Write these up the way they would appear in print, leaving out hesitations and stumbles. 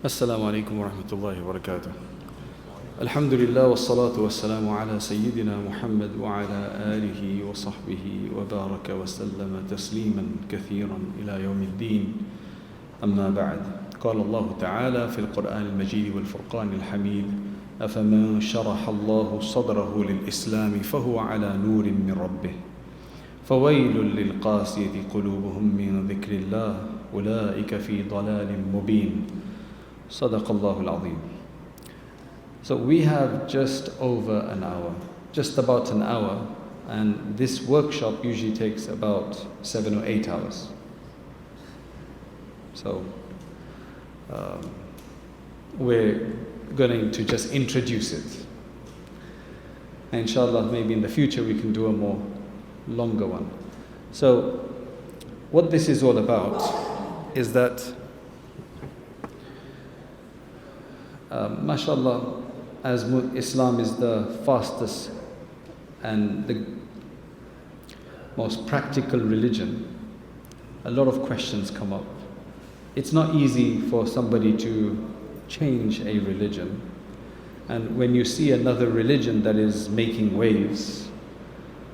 Assalamu alaikum wa rahmatullahi wa barakatuh. Alhamdulillah wa salatu wa salamu ala Sayyidina Muhammad wa ala alihi wa sahbihi wa baraka wa sallama tasliman kathiran ila yawmiddin. Amma ba'd. قال الله تعالى في القرآن المجيد والفرقان الحميد أفمن شرح الله صدره للإسلام فهو على نور من ربه فويل للقاسية قلوبهم من ذكر الله أولئك في ضلال مبين صدق الله العظيم. So we have just over an hour, just about an hour, and this workshop usually takes about 7 or 8 hours. So we're going to just introduce it. And inshallah, maybe in the future we can do a more longer one. So what this is all about is that mashallah, as Islam is the fastest and the most practical religion, a lot of questions come up. It's not easy for somebody to change a religion. And when you see another religion that is making waves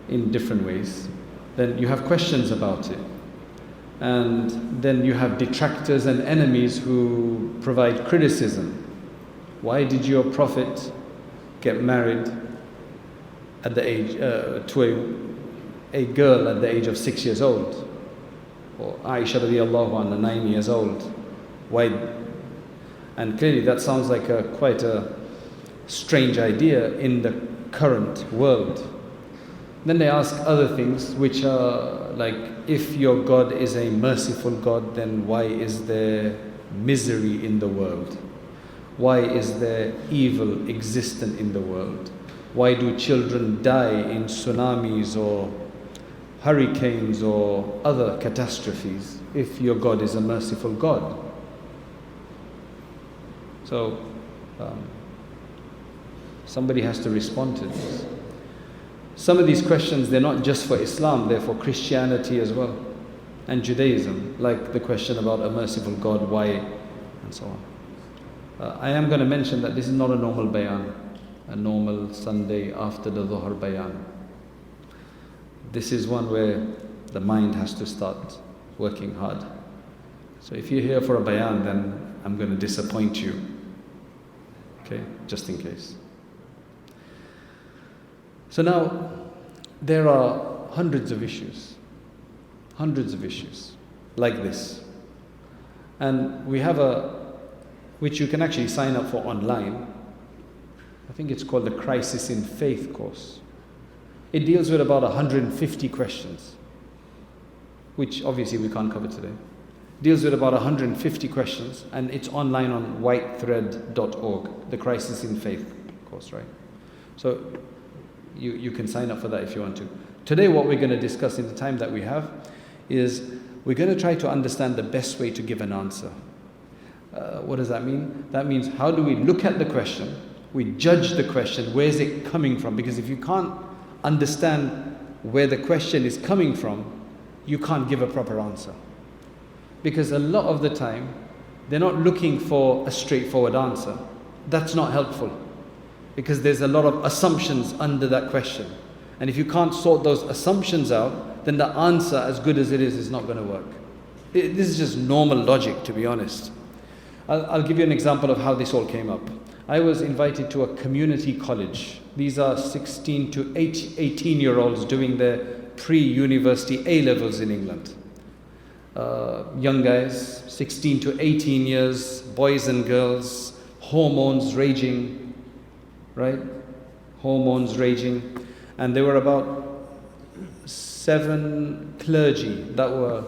in different ways, then you have questions about it. And then you have detractors and enemies who provide criticism. Why did your Prophet get married at the age to a girl at the age of 6 years old? Or Aisha radiallahu anha, 9 years old? Why? And clearly that sounds like quite a strange idea in the current world. Then they ask other things which are like, if your God is a merciful God, then why is there misery in the world? Why is there evil existent in the world? Why do children die in tsunamis or hurricanes or other catastrophes if your God is a merciful God? So somebody has to respond to this. Some of these questions, they're not just for Islam, they're for Christianity as well, and Judaism, like the question about a merciful God, why, and so on. I am going to mention that this is not a normal bayan, a normal Sunday after the Dhuhr bayan. This is one where the mind has to start working hard. So if you're here for a bayan, then I'm going to disappoint you. Okay, just in case. So now, there are hundreds of issues like this. And we have which you can actually sign up for online. I think it's called the Crisis in Faith course. It deals with about 150 questions, which obviously we can't cover today. Deals with about 150 questions, and it's online on whitethread.org, the Crisis in Faith course, right? So you can sign up for that if you want to. Today what we're going to discuss in the time that we have is we're going to try to understand the best way to give an answer. What does that mean? That means, how do we look at the question, we judge the question, where is it coming from? Because if you can't understand where the question is coming from, you can't give a proper answer. Because a lot of the time, they're not looking for a straightforward answer. That's not helpful, because there's a lot of assumptions under that question. And if you can't sort those assumptions out, then the answer, as good as it is not going to work. This is just normal logic, to be honest. I'll give you an example of how this all came up. I was invited to a community college. These are 16 to 18-year-olds doing their pre-university A-levels in England. Young guys, 16 to 18 years, boys and girls, hormones raging, right? Hormones raging. And there were about 7 clergy that were,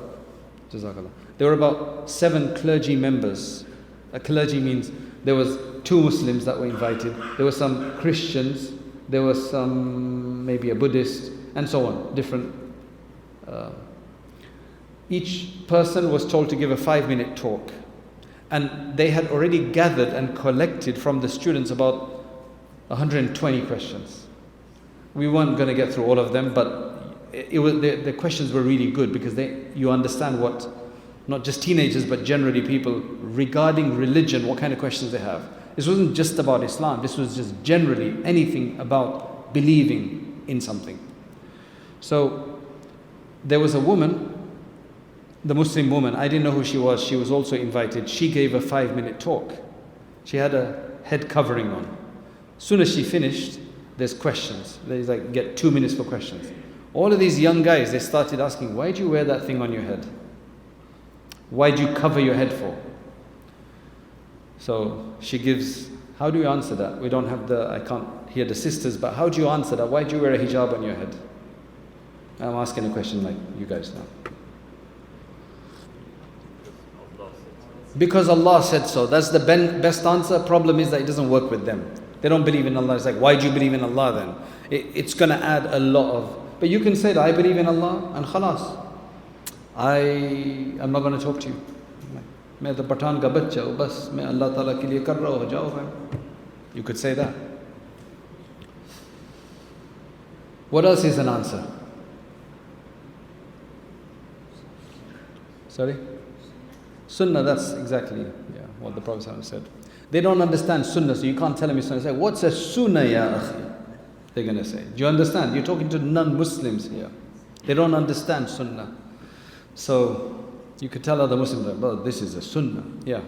Jazakallah. There were about 7 clergy members. A clergy means there was 2 Muslims that were invited. There were some Christians. There was some, maybe a Buddhist, and so on, different. Each person was told to give a 5-minute talk. And they had already gathered and collected from the students about 120 questions. We weren't going to get through all of them, but the questions were really good, because you understand what not just teenagers, but generally people regarding religion, what kind of questions they have. This wasn't just about Islam, this was just generally anything about believing in something. So there was a woman, the Muslim woman, I didn't know who she was also invited. She gave a 5-minute talk. She had a head covering on. As soon as she finished, there's questions. There's like, get 2 minutes for questions. All of these young guys, they started asking, why do you wear that thing on your head? Why do you cover your head for? So she gives, how do you answer that? We don't have I can't hear the sisters, but how do you answer that? Why do you wear a hijab on your head? I'm asking a question like you guys now. Because Allah said so. That's the best answer. Problem is that it doesn't work with them. They don't believe in Allah. It's like, why do you believe in Allah then? It's going to add a lot of... But you can say that, I believe in Allah, and khalas. I'm not going to talk to you. मैं तो पठान का बच्चा हूँ, बस मैं अल्लाह ताला के लिए कर रहा हूँ, जाओ भाई. You could say that. What else is an answer? Sorry? Sunnah, that's exactly what the Prophet said. They don't understand Sunnah, so you can't tell them it's Sunnah. Say, what's a Sunnah, ya akhi? They're going to say. Do you understand? You're talking to non-Muslims here. They don't understand Sunnah. So you could tell other Muslims, well, this is a Sunnah. Yeah.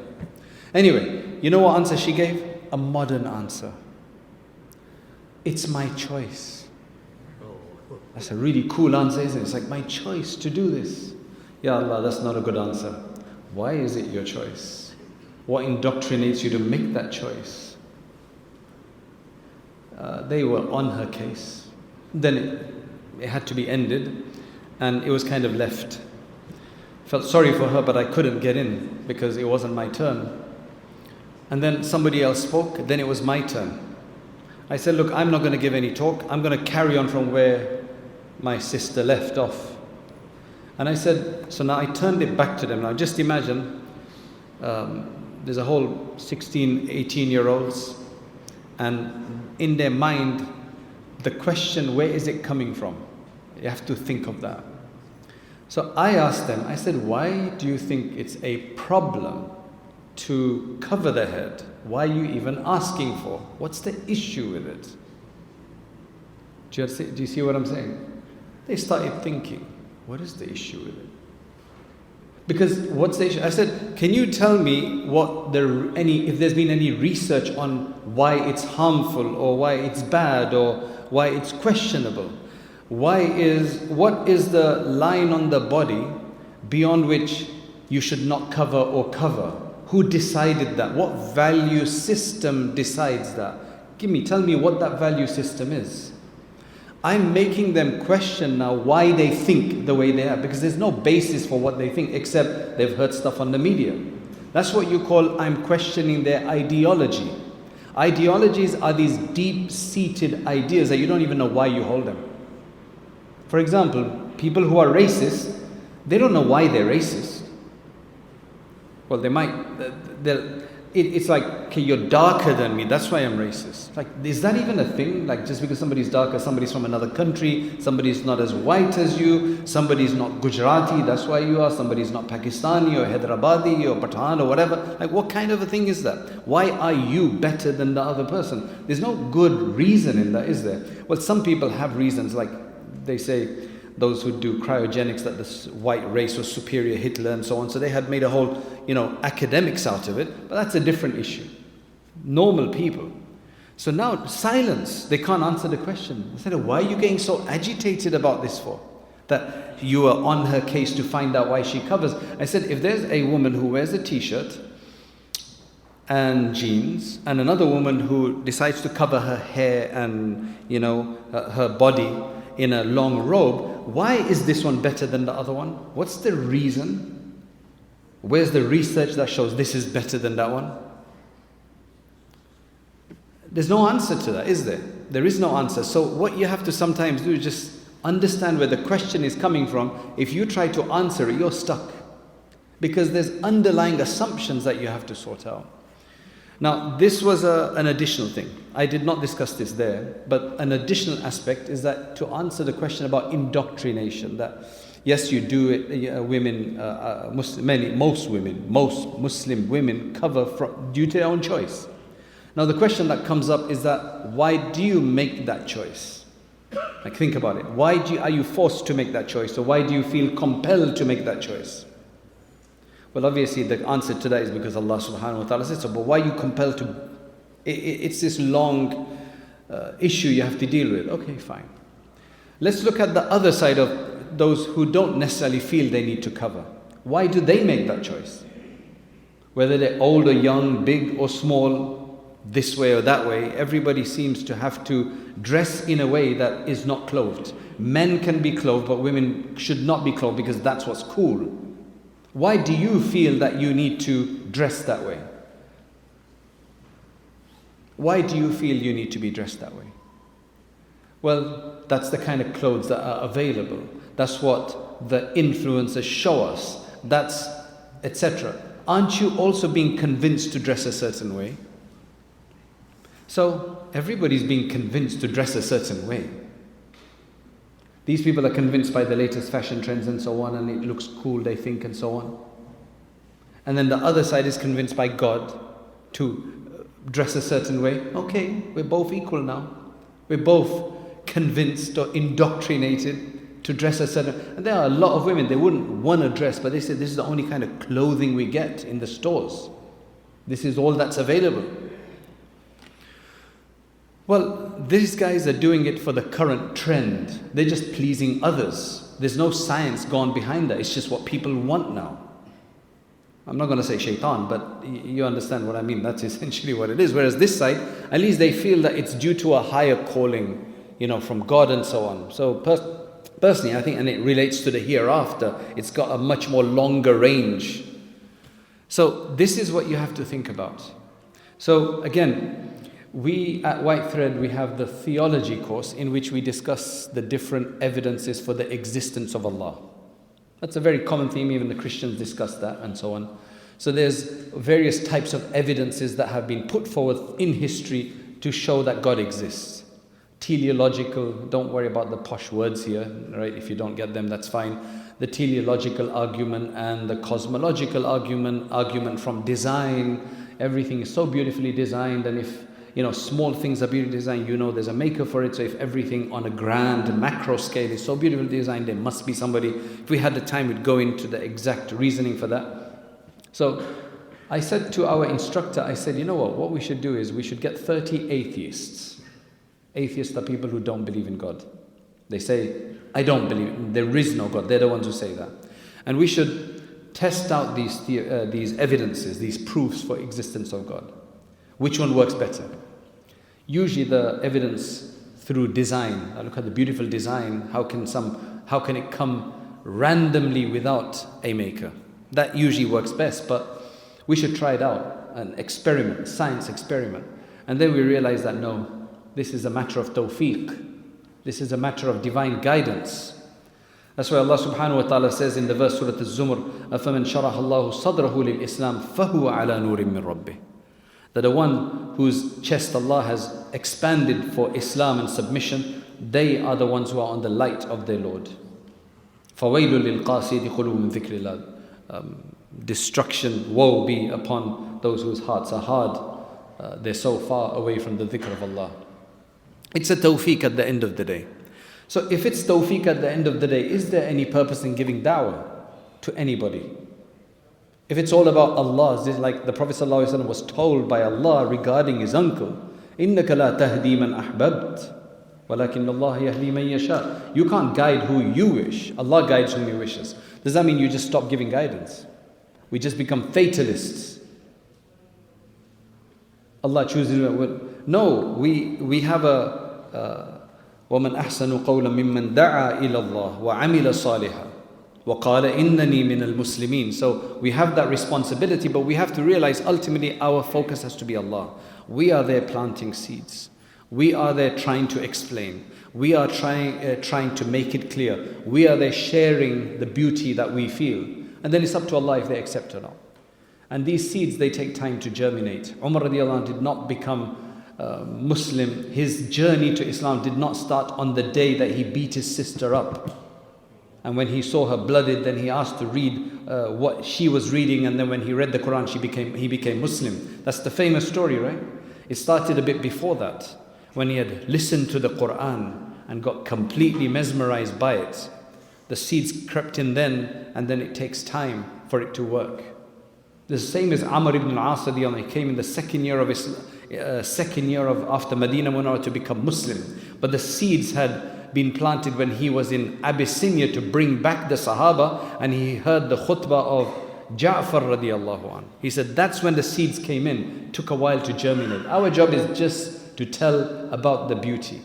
Anyway, you know what answer she gave? A modern answer. It's my choice. That's a really cool answer, isn't it? It's like, my choice to do this. Ya Allah, that's not a good answer. Why is it your choice? What indoctrinates you to make that choice? They were on her case. Then it had to be ended, and it was kind of left. Felt sorry for her, but I couldn't get in because it wasn't my turn. And then somebody else spoke, then it was my turn. I said, look, I'm not going to give any talk. I'm going to carry on from where my sister left off. And I said, so now I turned it back to them. Now just imagine, there's a whole 16, 18-year-olds, and in their mind, the question, where is it coming from? You have to think of that. So I asked them, I said, why do you think it's a problem to cover the head? Why are you even asking for? What's the issue with it? Do you see what I'm saying? They started thinking, what is the issue with it? Because what's the issue? I said, can you tell me if there's been any research on why it's harmful or why it's bad or why it's questionable? What is the line on the body beyond which you should not cover or cover? Who decided that? What value system decides that? Tell me what that value system is. I'm making them question now why they think the way they are, because there's no basis for what they think except they've heard stuff on the media. That's what you call, I'm questioning their ideology. Ideologies are these deep-seated ideas that you don't even know why you hold them. For example, people who are racist, they don't know why they're racist. Well, they might. It's like, okay, you're darker than me, that's why I'm racist. Like, is that even a thing? Like, just because somebody's darker, somebody's from another country, somebody's not as white as you, somebody's not Gujarati, that's why you are, somebody's not Pakistani or Hyderabadi or Pathan or whatever. Like, what kind of a thing is that? Why are you better than the other person? There's no good reason in that, is there? Well, some people have reasons, like they say, those who do cryogenics, that this white race was superior, Hitler and so on. So they had made a whole, academics out of it. But that's a different issue. Normal people. So now, silence. They can't answer the question. I said, why are you getting so agitated about this for? That you are on her case to find out why she covers. I said, if there's a woman who wears a t-shirt and jeans, and another woman who decides to cover her hair and, her body in a long robe, why is this one better than the other one? What's the reason? Where's the research that shows this is better than that one? There's no answer to that, is there? There is no answer. So what you have to sometimes do is just understand where the question is coming from. If you try to answer it, you're stuck. Because there's underlying assumptions that you have to sort out. Now, this was an additional thing. I did not discuss this there, but an additional aspect is that to answer the question about indoctrination, that Yes, you do it. Women, most Muslim women cover due to their own choice. Now the question that comes up is that why do you make that choice? Like, think about it. Why are you forced to make that choice, or why do you feel compelled to make that choice? Well, obviously the answer to that is because Allah subhanahu wa ta'ala said so. But why are you compelled to? It's this long issue you have to deal with. Okay, fine. Let's look at the other side of those who don't necessarily feel they need to cover. Why do they make that choice? Whether they're old or young, big or small, this way or that way, everybody seems to have to dress in a way that is not clothed. Men can be clothed, but women should not be clothed because that's what's cool. Why do you feel that you need to dress that way? Why do you feel you need to be dressed that way? Well, that's the kind of clothes that are available. That's what the influencers show us. That's etc. Aren't you also being convinced to dress a certain way? So everybody's being convinced to dress a certain way. These people are convinced by the latest fashion trends and so on, and it looks cool, they think, and so on. And then the other side is convinced by God to dress a certain way. Okay, we're both equal now. We're both convinced or indoctrinated to dress a certain... And there are a lot of women, they wouldn't want to dress, but they say this is the only kind of clothing we get in the stores. This is all that's available. Well, these guys are doing it for the current trend. They're just pleasing others. There's no science gone behind that. It's just what people want now. I'm not going to say shaitan, but you understand what I mean. That's essentially what it is. Whereas this side, at least they feel that it's due to a higher calling, from God and so on. So personally, I think, and it relates to the hereafter, it's got a much more longer range. So this is what you have to think about. So again, we at White Thread, we have the theology course in which we discuss the different evidences for the existence of Allah. That's a very common theme, even the Christians discuss that and so on. So there's various types of evidences that have been put forward in history to show that God exists. Teleological, don't worry about the posh words here, right? If you don't get them, that's fine. The teleological argument and the cosmological argument from design. Everything is so beautifully designed, and if small things are beautifully designed, there's a maker for it. So if everything on a grand macro scale is so beautifully designed, there must be somebody. If we had the time, we'd go into the exact reasoning for that. So I said to our instructor, I said, what we should do is we should get 30 atheists. Atheists are people who don't believe in God. They say, I don't believe, there is no God. They're the ones who say that. And we should test out these evidences, these proofs for existence of God. Which one works better? Usually the evidence through design. I look at the beautiful design. How can it come randomly without a maker? That usually works best, but we should try it out, an experiment, science experiment. And then we realize that no, this is a matter of tawfiq. This is a matter of divine guidance. That's why Allah subhanahu wa ta'ala says in the verse Surah Al-Zumar, أَفَمَنْ شَرَحَ اللَّهُ صَدْرَهُ لِلْإِسْلَامِ فَهُوَ عَلَى نُورٍ مِّن رَبِّهِ. That the one whose chest Allah has expanded for Islam and submission, they are the ones who are on the light of their Lord. فَوَيْلٌ لِلْقَاسِيَةِ قُلُوبٌ مِّن ذِكْرِ اللَّهِ. Destruction, woe be upon those whose hearts are hard. They're so far away from the dhikr of Allah. It's a tawfiq at the end of the day. So if it's tawfiq at the end of the day, is there any purpose in giving da'wah to anybody? If it's all about Allah, like the Prophet ﷺ was told by Allah regarding his uncle, إِنَّكَ لَا تَهْدِي مَنْ أَحْبَبْتَ وَلَكِنَّ اللَّهَ يَهْدِي مَنْ يَشَاءُ. You can't guide who you wish. Allah guides whom He wishes. Does that mean you just stop giving guidance? We just become fatalists. Allah chooses. No, we have a وَمَنْ أَحْسَنُ قَوْلًا مِمَّنْ دَعَا إِلَى اللَّهِ وَعَمِلَ صَالِحًا وَقَالَ إِنَّنِي مِنَ الْمُسْلِمِينَ. So we have that responsibility, but we have to realize ultimately our focus has to be Allah. We are there planting seeds. We are there trying to explain. We are trying to make it clear. We are there sharing the beauty that we feel. And then it's up to Allah if they accept or not. And these seeds, they take time to germinate. Umar radiallahu anh did not become Muslim. His journey to Islam did not start on the day that he beat his sister up. And when he saw her blooded, then he asked to read what she was reading. And then when he read the Quran, he became Muslim. That's the famous story, right? It started a bit before that, when he had listened to the Quran and got completely mesmerized by it. The seeds crept in then, and then it takes time for it to work. The same as Amr ibn al-As, he came in the second year of after Medina Munawwara to become Muslim. But the seeds had been planted when he was in Abyssinia to bring back the Sahaba, and he heard the khutbah of Ja'far radiallahu anhu. He said that's when the seeds came in. It took a while to germinate. Our job is just to tell about the beauty.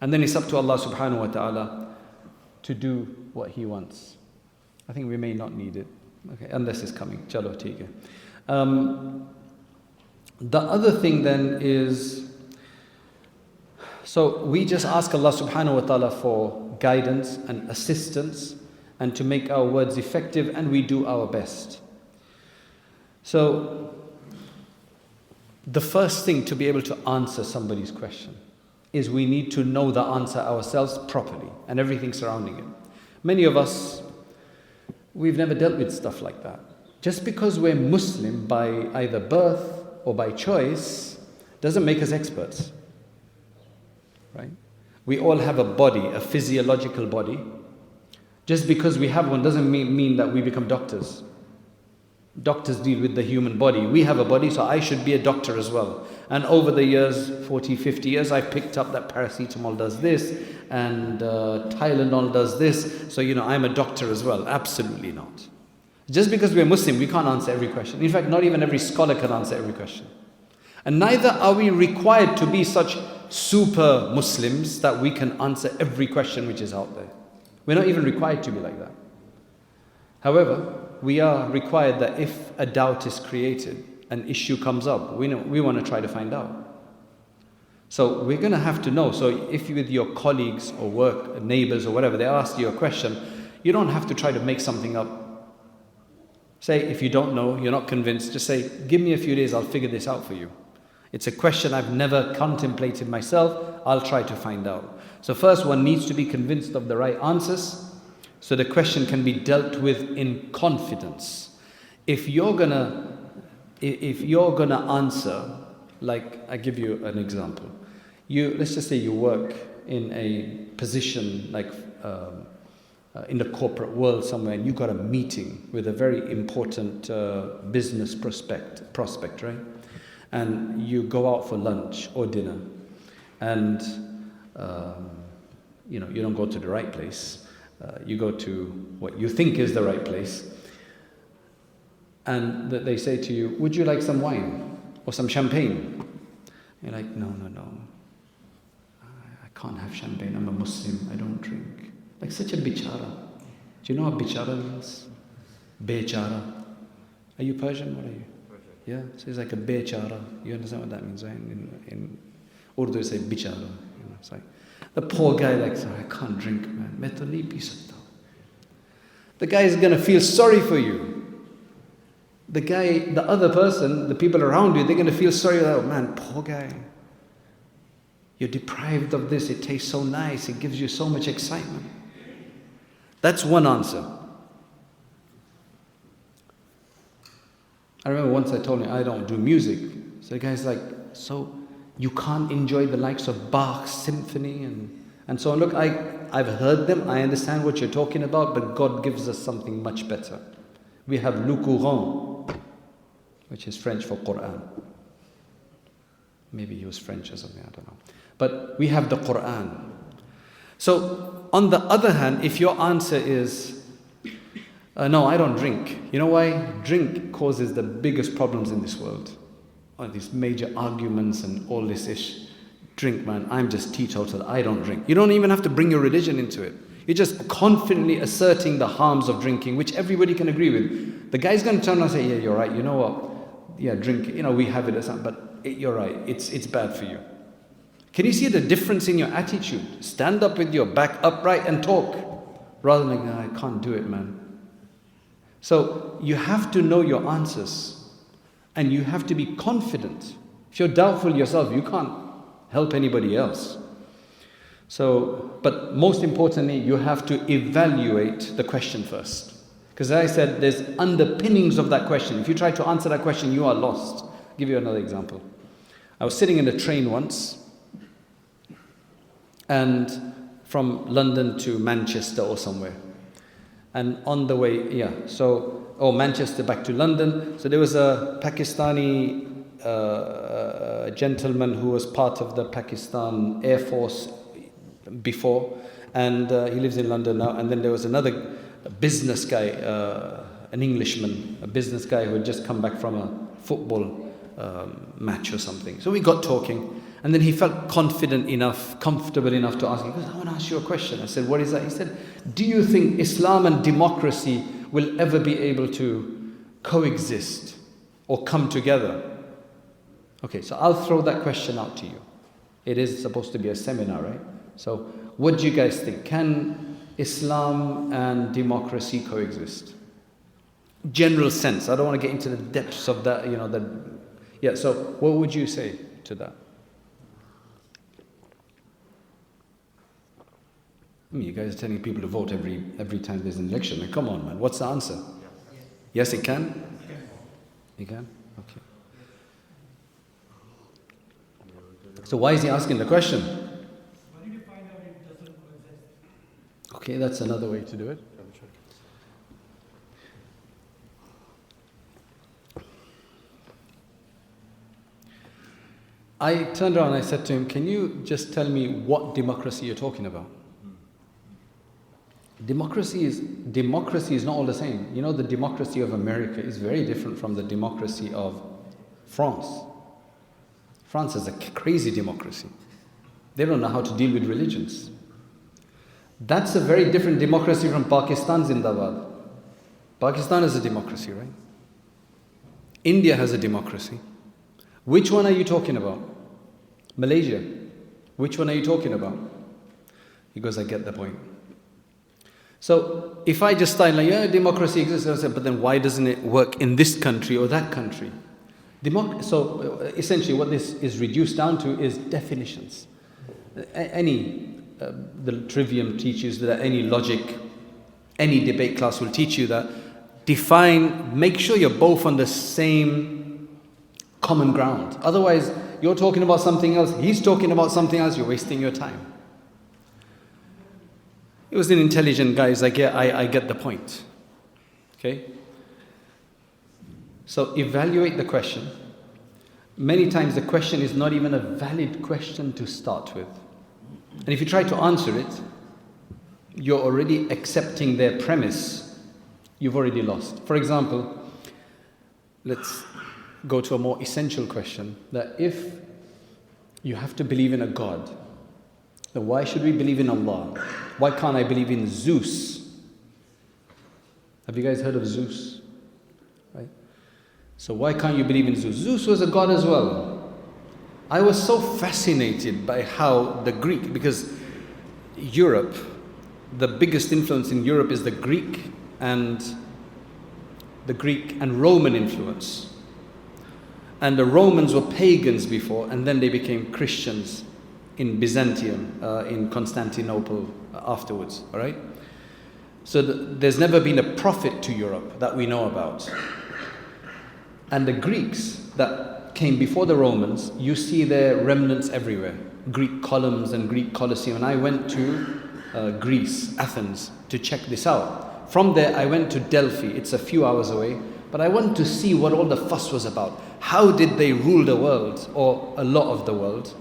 And then it's up to Allah subhanahu wa ta'ala to do what He wants. I think we may not need it. Okay, unless it's coming. Chalo, theek hai. The other thing then is, so we just ask Allah subhanahu wa ta'ala for guidance and assistance and to make our words effective, and we do our best. So the first thing to be able to answer somebody's question is we need to know the answer ourselves properly and everything surrounding it. Many of us, we've never dealt with stuff like that. Just because we're Muslim by either birth or by choice doesn't make us experts, right? We all have a body, a physiological body. Just because we have one doesn't mean that we become doctors. Doctors deal with the human body. We have a body, so I should be a doctor as well. And over the years, 40, 50 years, I've picked up that paracetamol does this and Tylenol does this. So, I'm a doctor as well. Absolutely not. Just because we're Muslim, we can't answer every question. In fact, not even every scholar can answer every question. And neither are we required to be such super Muslims that we can answer every question which is out there. We're not even required to be like that. However, we are required that if a doubt is created, an issue comes up, we want to try to find out. So we're going to have to know. So if you with your colleagues or work, neighbors or whatever, they ask you a question, you don't have to try to make something up. Say, if you don't know, you're not convinced, just say, give me a few days, I'll figure this out for you. It's a question I've never contemplated myself, I'll try to find out. So first one needs to be convinced of the right answers, so the question can be dealt with in confidence. If you're gonna answer, like I give you an example. Let's just say you work in a position like in the corporate world somewhere, and you got a meeting with a very important business prospect, right? And you go out for lunch or dinner, and you don't go to the right place. You go to what you think is the right place, and they say to you, would you like some wine or some champagne? You're like, no, I can't have champagne, I'm a Muslim, I don't drink. Like such a bichara. Do you know what bichara means? Bechara. Are you Persian? What are you? Persian. Yeah, so it's like a bechara. You understand what that means, right? In Urdu they say bichara. It's like the poor guy, like, sorry, I can't drink, man. Main to nahi pi sakta. The guy is going to feel sorry for you. The other person, the people around you, they're going to feel sorry. Oh man, poor guy. You're deprived of this. It tastes so nice. It gives you so much excitement. That's one answer. I remember once I told him I don't do music. So the guy's like, so you can't enjoy the likes of Bach's symphony and so on. Look, I've heard them, I understand what you're talking about, but God gives us something much better. We have le Coran, which is French for Quran. Maybe he was French or something, I don't know. But we have the Quran. So on the other hand, if your answer is, no, I don't drink. You know why? Drink causes the biggest problems in this world. All these major arguments and all this ish. Drink, man, I'm just teetotal, I don't drink. You don't even have to bring your religion into it. You're just confidently asserting the harms of drinking, which everybody can agree with. The guy's going to turn around and say, yeah, you're right, you know what? Yeah, drink, we have it or something, but you're right, it's bad for you. Can you see the difference in your attitude? Stand up with your back upright and talk, rather than, no, I can't do it, man. So you have to know your answers, and you have to be confident. If you're doubtful yourself, you can't help anybody else. So, but most importantly, you have to evaluate the question first. Because as I said, there's underpinnings of that question. If you try to answer that question, you are lost. I'll give you another example. I was sitting in a train once, and from London to Manchester or somewhere. And on the way, Manchester back to London. So there was a Pakistani gentleman who was part of the Pakistan Air Force before, and he lives in London now. And then there was another business guy, an Englishman, a business guy who had just come back from a football match or something. So we got talking, and then he felt comfortable enough to ask me, I want to ask you a question. I said, what is that? He said, do you think Islam and democracy will ever be able to coexist or come together? Okay, so I'll throw that question out to you. It is supposed to be a seminar, right? So what do you guys think? Can Islam and democracy coexist? General sense. I don't want to get into the depths of that, so what would you say to that? I mean, you guys are telling people to vote every time there's an election. Like, come on, man. What's the answer? Yes, it can? It can? Okay. So why is he asking the question? Why did you find out it doesn't exist? Okay, that's another way to do it. I turned around and I said to him, can you just tell me what democracy you're talking about? Democracy is not all the same. You know, the democracy of America is very different from the democracy of France. France is a crazy democracy. They don't know how to deal with religions. That's a very different democracy from Pakistan, Zindabad. Pakistan is a democracy, right? India has a democracy. Which one are you talking about? Malaysia. Which one are you talking about? He goes, I get the point. So if I just start like, democracy exists, I say, but then why doesn't it work in this country or that country? So essentially what this is reduced down to is definitions. The trivium teaches that, any logic, any debate class will teach you that. Make sure you're both on the same common ground. Otherwise, you're talking about something else, he's talking about something else, you're wasting your time. He was an intelligent guy. He's like, I get the point. Okay? So evaluate the question. Many times the question is not even a valid question to start with. And if you try to answer it, you're already accepting their premise. You've already lost. For example, let's go to a more essential question. That if you have to believe in a God, then why should we believe in Allah? Why can't I believe in Zeus? Have you guys heard of Zeus? Right? So why can't you believe in Zeus? Zeus was a god as well. I was so fascinated by how the Greek, because Europe, the biggest influence in Europe is the Greek and Roman influence. And the Romans were pagans before, and then they became Christians in Byzantium, in Constantinople afterwards, all right? So there's never been a prophet to Europe that we know about. And the Greeks that came before the Romans, you see their remnants everywhere. Greek columns and Greek Colosseum. And I went to Greece, Athens, to check this out. From there, I went to Delphi. It's a few hours away. But I wanted to see what all the fuss was about. How did they rule the world, or a lot of the world,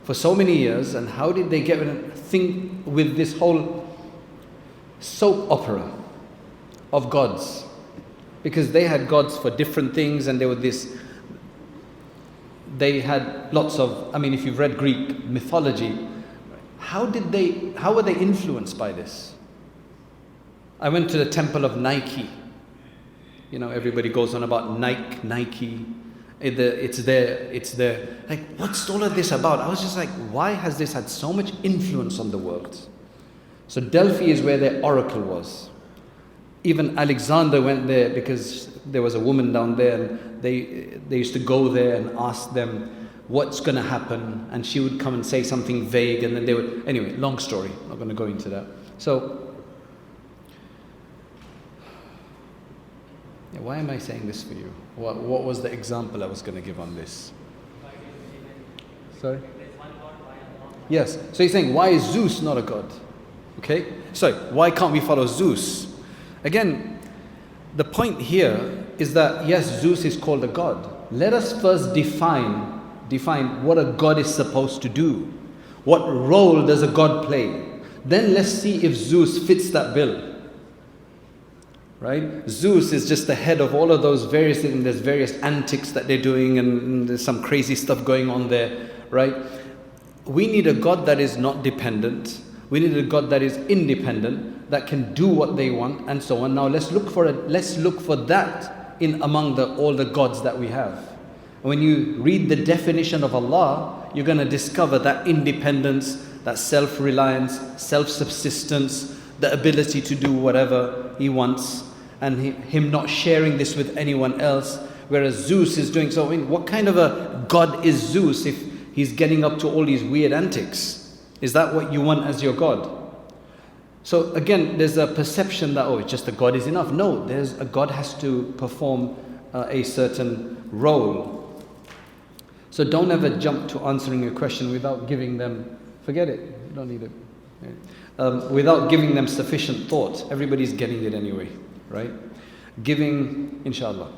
for so many years, and how did they get a thing with this whole soap opera of gods? Because they had gods for different things, and they had lots of, if you've read Greek mythology, how were they influenced by this? I went to the temple of Nike. You know, everybody goes on about Nike. It's there. Like, what's all of this about? I was just like, why has this had so much influence on the world? So Delphi is where their oracle was. Even Alexander went there because there was a woman down there, and they used to go there and ask them what's going to happen, and she would come and say something vague, and then they would, anyway, long story, I'm not going to go into that. So, yeah, why am I saying this for you? What was the example I was going to give on this? Sorry? Yes, so he's saying, why is Zeus not a god? Okay, so why can't we follow Zeus? Again, the point here is that yes, Zeus is called a god. Let us first define what a god is supposed to do. What role does a god play? Then let's see if Zeus fits that bill. Right? Zeus is just the head of all of those various things. There's various antics that they're doing, and there's some crazy stuff going on there. Right? We need a god that is not dependent. We need a God that is independent, that can do what they want, and so on. Now let's look for that in among all the gods that we have. When you read the definition of Allah, you're going to discover that independence, that self-reliance, self-subsistence, the ability to do whatever he wants, and him not sharing this with anyone else. Whereas Zeus is doing so. I mean, what kind of a god is Zeus if he's getting up to all these weird antics? Is that what you want as your God? So again, there's a perception that, it's just a God is enough. No, a God has to perform a certain role. So don't ever jump to answering a question without giving them, forget it, you don't need it. Without giving them sufficient thought. Everybody's getting it anyway, right? Giving, inshallah.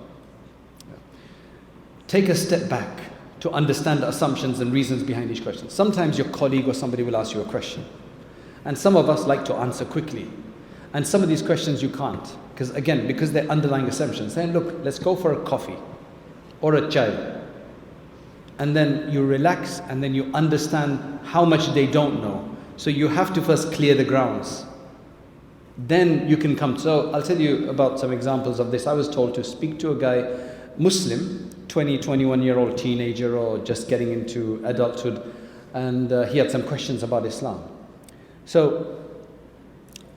Take a step back to understand the assumptions and reasons behind each question. Sometimes your colleague or somebody will ask you a question, and some of us like to answer quickly, and some of these questions you can't, because they're underlying assumptions. Saying, look, let's go for a coffee or a chai, and then you relax, and then you understand how much they don't know. So you have to first clear the grounds. Then you can come. So I'll tell you about some examples of this. I was told to speak to a guy, Muslim, 20, 21-year-old teenager or just getting into adulthood, and he had some questions about Islam. So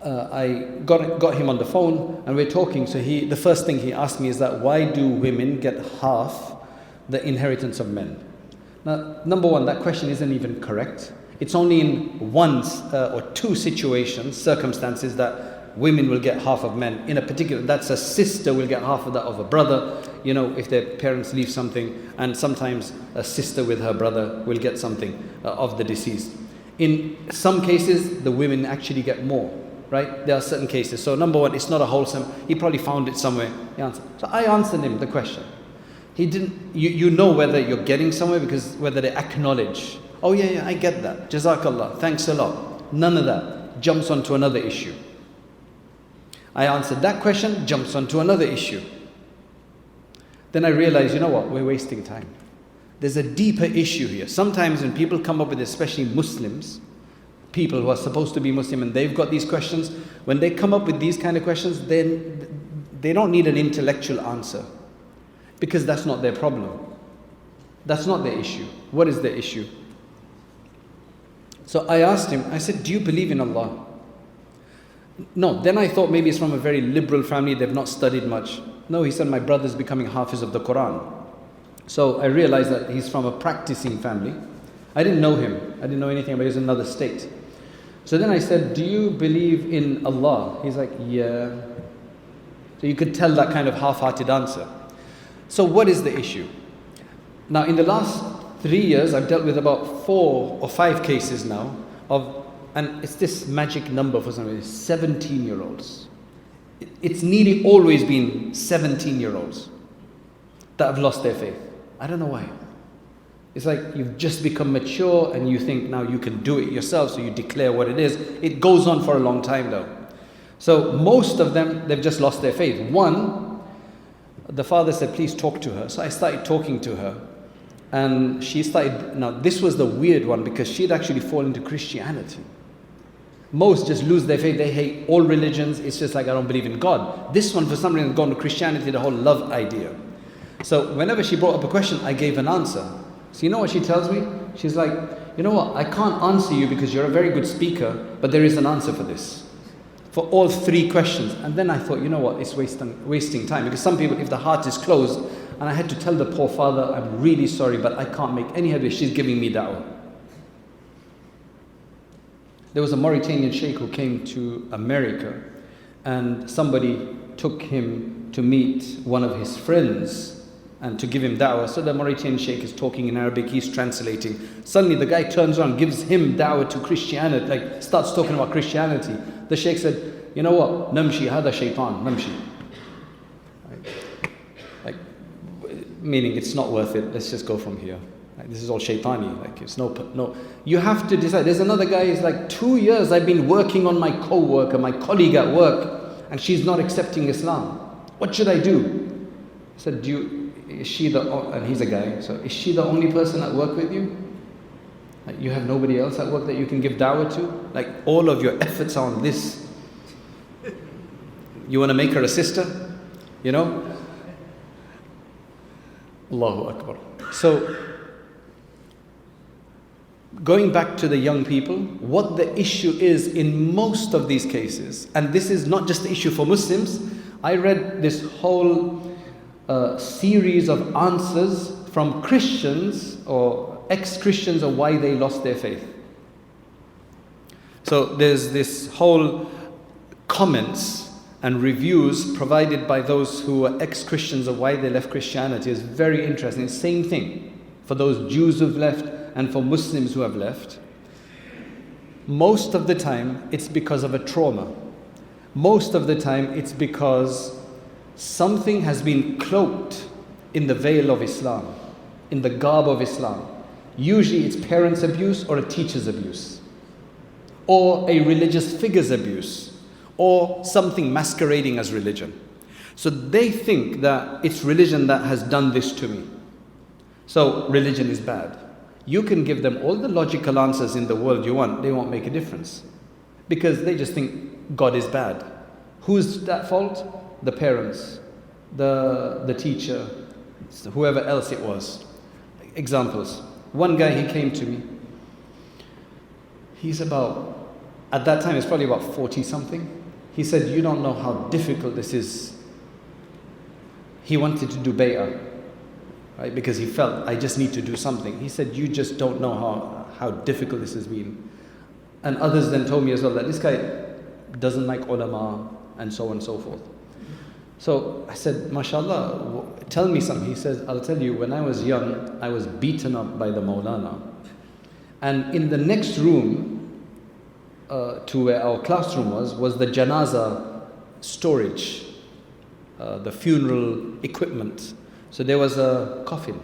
I got him on the phone, and we're talking. So the first thing he asked me is that, why do women get half the inheritance of men? Now, number one, that question isn't even correct. It's only in one or two circumstances that women will get half of men. In a particular, that's a sister will get half of that of a brother, if their parents leave something, and sometimes a sister with her brother will get something of the deceased. In some cases, the women actually get more, right? There are certain cases. So number one, it's not a wholesome, he probably found it somewhere, he answered. So I answered him the question. He didn't, you know whether you're getting somewhere because whether they acknowledge, oh yeah, I get that, Jazakallah, thanks a lot. None of that. Jumps onto another issue. I answered that question, jumps onto another issue. Then I realized, you know what, we're wasting time. There's a deeper issue here. Sometimes when people come up with, especially Muslims, people who are supposed to be Muslim, and they've got these questions, when they come up with these kind of questions, then they don't need an intellectual answer, because that's not their problem. That's not their issue. What is the issue? So I asked him, I said, do you believe in Allah? No, then I thought maybe it's from a very liberal family, they've not studied much. No, he said, my brother's becoming Hafiz of the Quran. So I realized that he's from a practicing family. I didn't know him. I didn't know anything about him. He was in another state. So then I said, do you believe in Allah? He's like, yeah. So you could tell that kind of half-hearted answer. So what is the issue? Now in the last 3 years, I've dealt with about 4 or 5 cases now and it's this magic number for some reason, 17-year-olds. It's nearly always been 17-year-olds that have lost their faith. I don't know why. It's like you've just become mature and you think now you can do it yourself, so you declare what it is. It goes on for a long time though. So most of them, they've just lost their faith. One, the father said, please talk to her. So I started talking to her. And she started, now this was the weird one because she'd actually fallen into Christianity. Most just lose their faith, they hate all religions, it's just like I don't believe in God. This one for some reason has gone to Christianity, the whole love idea. So whenever she brought up a question, I gave an answer. So you know what she tells me? She's like, you know what, I can't answer you because you're a very good speaker, but there is an answer for this. For all 3 questions. And then I thought, you know what, it's wasting time. Because some people, if the heart is closed, And I had to tell the poor father, I'm really sorry, but I can't make any headway. She's giving me da'wah. There was a Mauritanian sheikh who came to America, and somebody took him to meet one of his friends and to give him da'wah. So the Mauritanian sheikh is talking in Arabic, he's translating. Suddenly the guy turns around, gives him da'wah to Christianity, like starts talking about Christianity. The sheikh said, you know what, namshi, hada shaitan, namshi. Like, meaning it's not worth it, let's just go from here. Like, this is all shaitani, like it's no. You have to decide. There's another guy, he's like, 2 years I've been working on my co-worker, my colleague at work, and she's not accepting Islam. What should I do? I said, is she and he's a guy, so is she the only person at work with you? Like, you have nobody else at work that you can give da'wah to? Like, all of your efforts are on this. You want to make her a sister? You know? Allahu Akbar. So, going back to the young people, what the issue is in most of these cases, and this is not just the issue for Muslims. I read this whole series of answers from Christians or ex-Christians of why they lost their faith. So there's this whole comments and reviews provided by those who are ex-Christians of why they left Christianity. Is very interesting. Same thing for those Jews who've left and for Muslims who have left. Most of the time it's because of a trauma. Most of the time it's because something has been cloaked in the veil of Islam, in the garb of Islam. Usually it's parents' abuse or a teacher's abuse, or a religious figure's abuse, or something masquerading as religion. So they think that it's religion that has done this to me. So religion is bad. You can give them all the logical answers in the world you want, they won't make a difference. Because they just think God is bad. Who's at fault? The parents, the teacher, whoever else it was. Examples. One guy, he came to me. He's about, at that time, he's probably about 40 something. He said, you don't know how difficult this is. He wanted to do bay'ah, right? Because he felt, I just need to do something. He said, you just don't know how difficult this has been. And others then told me as well that this guy doesn't like ulama and so on and so forth. So I said, mashallah, tell me something. He says, I'll tell you, when I was young, I was beaten up by the Maulana. And in the next room to where our classroom was the janaza storage, the funeral equipment. So there was a coffin,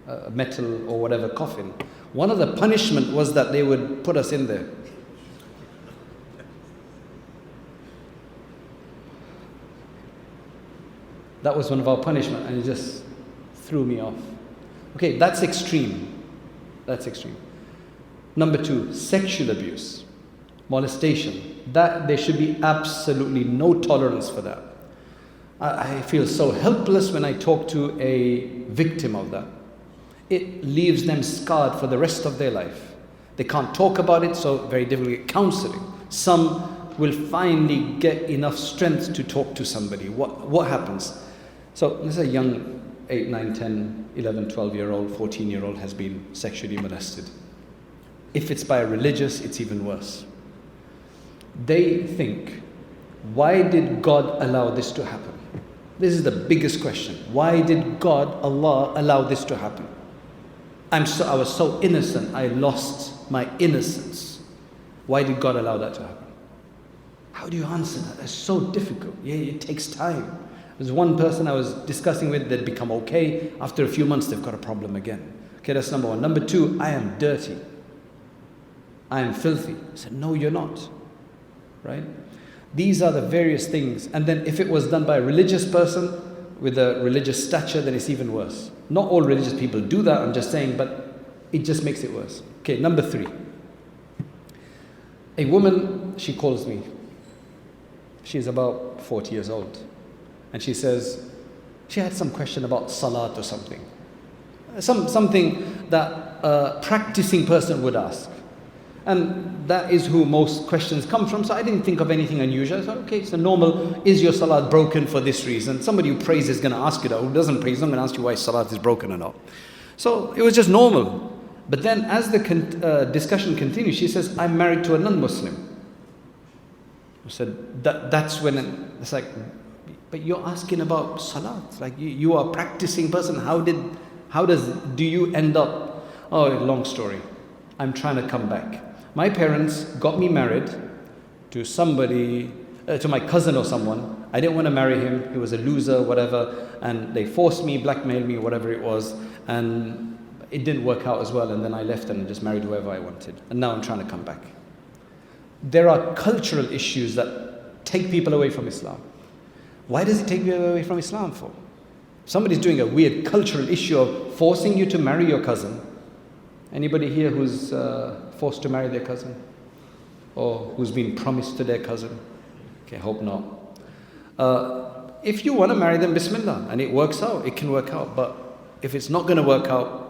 a metal or whatever coffin. One of the punishment was that they would put us in there. That was one of our punishment, and it just threw me off. Okay, that's extreme. That's extreme. Number 2, sexual abuse, molestation. That there should be absolutely no tolerance for that. I feel so helpless when I talk to a victim of that. It leaves them scarred for the rest of their life. They can't talk about it, so very difficult to get counseling. Some will finally get enough strength to talk to somebody. What happens? So this is a young 8, 9, 10, 11, 12-year-old, 14-year-old has been sexually molested. If it's by a religious, it's even worse. They think, why did God allow this to happen? This is the biggest question. Why did God, Allah, allow this to happen? I was so innocent, I lost my innocence. Why did God allow that to happen? How do you answer that? That's so difficult. Yeah, it takes time. There's one person I was discussing with, they'd become okay. After a few months, they've got a problem again. Okay, that's number 1. Number 2, I am dirty. I am filthy. I said, no, you're not. Right? These are the various things. And then if it was done by a religious person with a religious stature, then it's even worse. Not all religious people do that, I'm just saying, but it just makes it worse. Okay, number 3. A woman, she calls me. She's about 40 years old. And she says, she had some question about salat or something. Something that a practicing person would ask. And that is who most questions come from. So I didn't think of anything unusual. I thought, okay, it's a normal, is your salat broken for this reason? Somebody who prays is going to ask you that. Who doesn't pray is not going to ask you why salat is broken or not. So it was just normal. But then as the discussion continued, she says, I'm married to a non-Muslim. I said, that's when it's like, but you're asking about salat. Like you are a practicing person. Do you end up? Oh, long story. I'm trying to come back. My parents got me married to somebody, to my cousin or someone. I didn't want to marry him. He was a loser, whatever. And they forced me, blackmailed me, whatever it was. And it didn't work out as well. And then I left and just married whoever I wanted. And now I'm trying to come back. There are cultural issues that take people away from Islam. Why does it take you away from Islam for? Somebody's doing a weird cultural issue of forcing you to marry your cousin. Anybody here who's forced to marry their cousin? Or who's been promised to their cousin? Okay, hope not. If you want to marry them, Bismillah, and it works out, it can work out. But if it's not going to work out,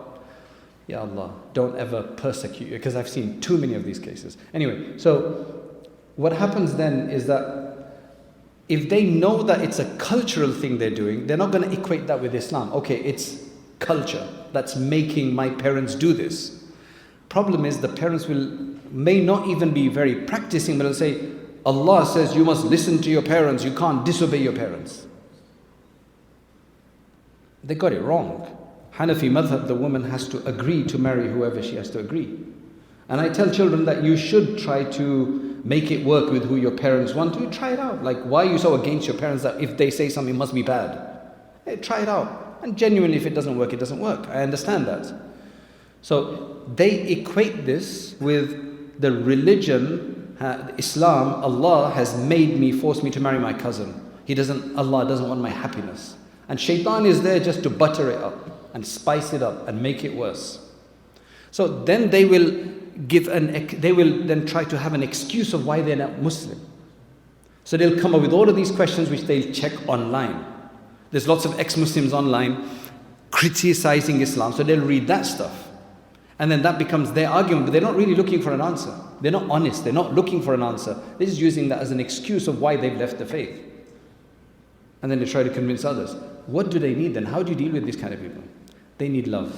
Ya Allah, don't ever persecute you, because I've seen too many of these cases. Anyway, so what happens then is that if they know that it's a cultural thing they're doing, they're not going to equate that with Islam. Okay, it's culture that's making my parents do this. Problem is the parents may not even be very practicing, but they'll say, Allah says you must listen to your parents, you can't disobey your parents. They got it wrong. Hanafi madhab, the woman has to agree to marry whoever she has to agree. And I tell children that you should try to make it work with who your parents want to. Try it out. Like, why are you so against your parents that if they say something must be bad? Hey, try it out. And genuinely, if it doesn't work, it doesn't work. I understand that. So they equate this with the religion, Islam. Allah has forced me to marry my cousin. Allah doesn't want my happiness. And shaitan is there just to butter it up and spice it up and make it worse. So then they will then try to have an excuse of why they're not Muslim. So they'll come up with all of these questions which they'll check online. There's lots of ex-Muslims online criticizing Islam, so they'll read that stuff. And then that becomes their argument, but they're not really looking for an answer. They're not honest, they're not looking for an answer. They're just using that as an excuse of why they've left the faith. And then they try to convince others. What do they need then? How do you deal with these kind of people? They need love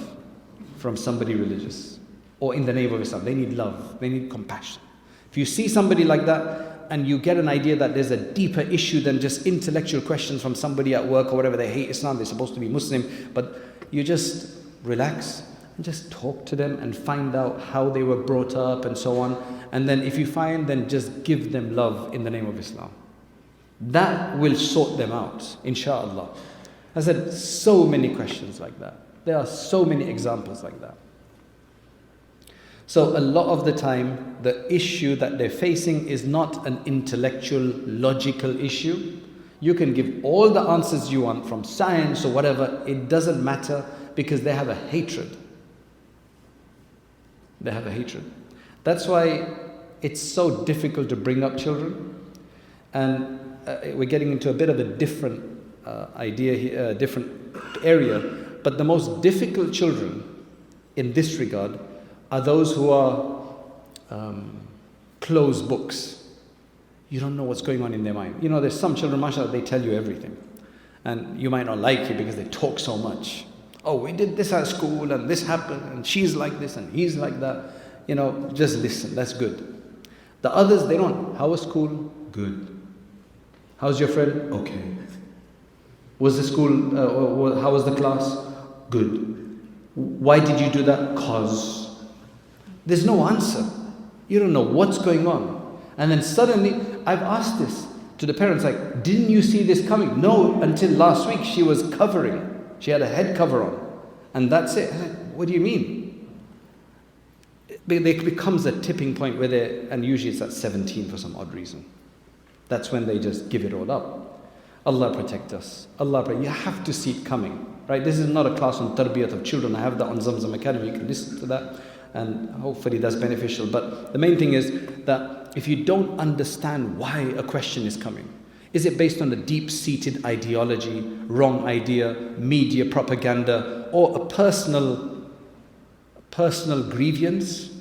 from somebody religious. Or in the name of Islam, they need love, they need compassion. If you see somebody like that, and you get an idea that there's a deeper issue than just intellectual questions from somebody at work or whatever, they hate Islam, they're supposed to be Muslim, but you just relax and just talk to them and find out how they were brought up and so on. And then if you find, then just give them love in the name of Islam. That will sort them out, inshaAllah. I said, so many questions like that. There are so many examples like that. So a lot of the time, the issue that they're facing is not an intellectual, logical issue. You can give all the answers you want from science or whatever. It doesn't matter because they have a hatred. They have a hatred. That's why it's so difficult to bring up children. And we're getting into a bit of a different idea here, different area. But the most difficult children in this regard are those who are closed books. You don't know what's going on in their mind. You know, there's some children, mashallah, they tell you everything. And you might not like it because they talk so much. Oh, we did this at school and this happened and she's like this and he's like that. You know, just listen, that's good. The others, they don't. How was school? Good. How's your friend? Okay. Was the school, how was the class? Good. Why did you do that? Cause. There's no answer. You don't know what's going on. And then suddenly, I've asked this to the parents, like, didn't you see this coming? No, until last week she was covering. She had a head cover on. And that's it. What do you mean? It becomes a tipping point where and usually it's at 17 for some odd reason. That's when they just give it all up. Allah protect us. You have to see it coming. Right? This is not a class on tarbiyat of children. I have that on Zamzam Academy. You can listen to that. And hopefully that's beneficial. But the main thing is that if you don't understand why a question is coming, is it based on a deep-seated ideology, wrong idea, media propaganda, or a personal grievance?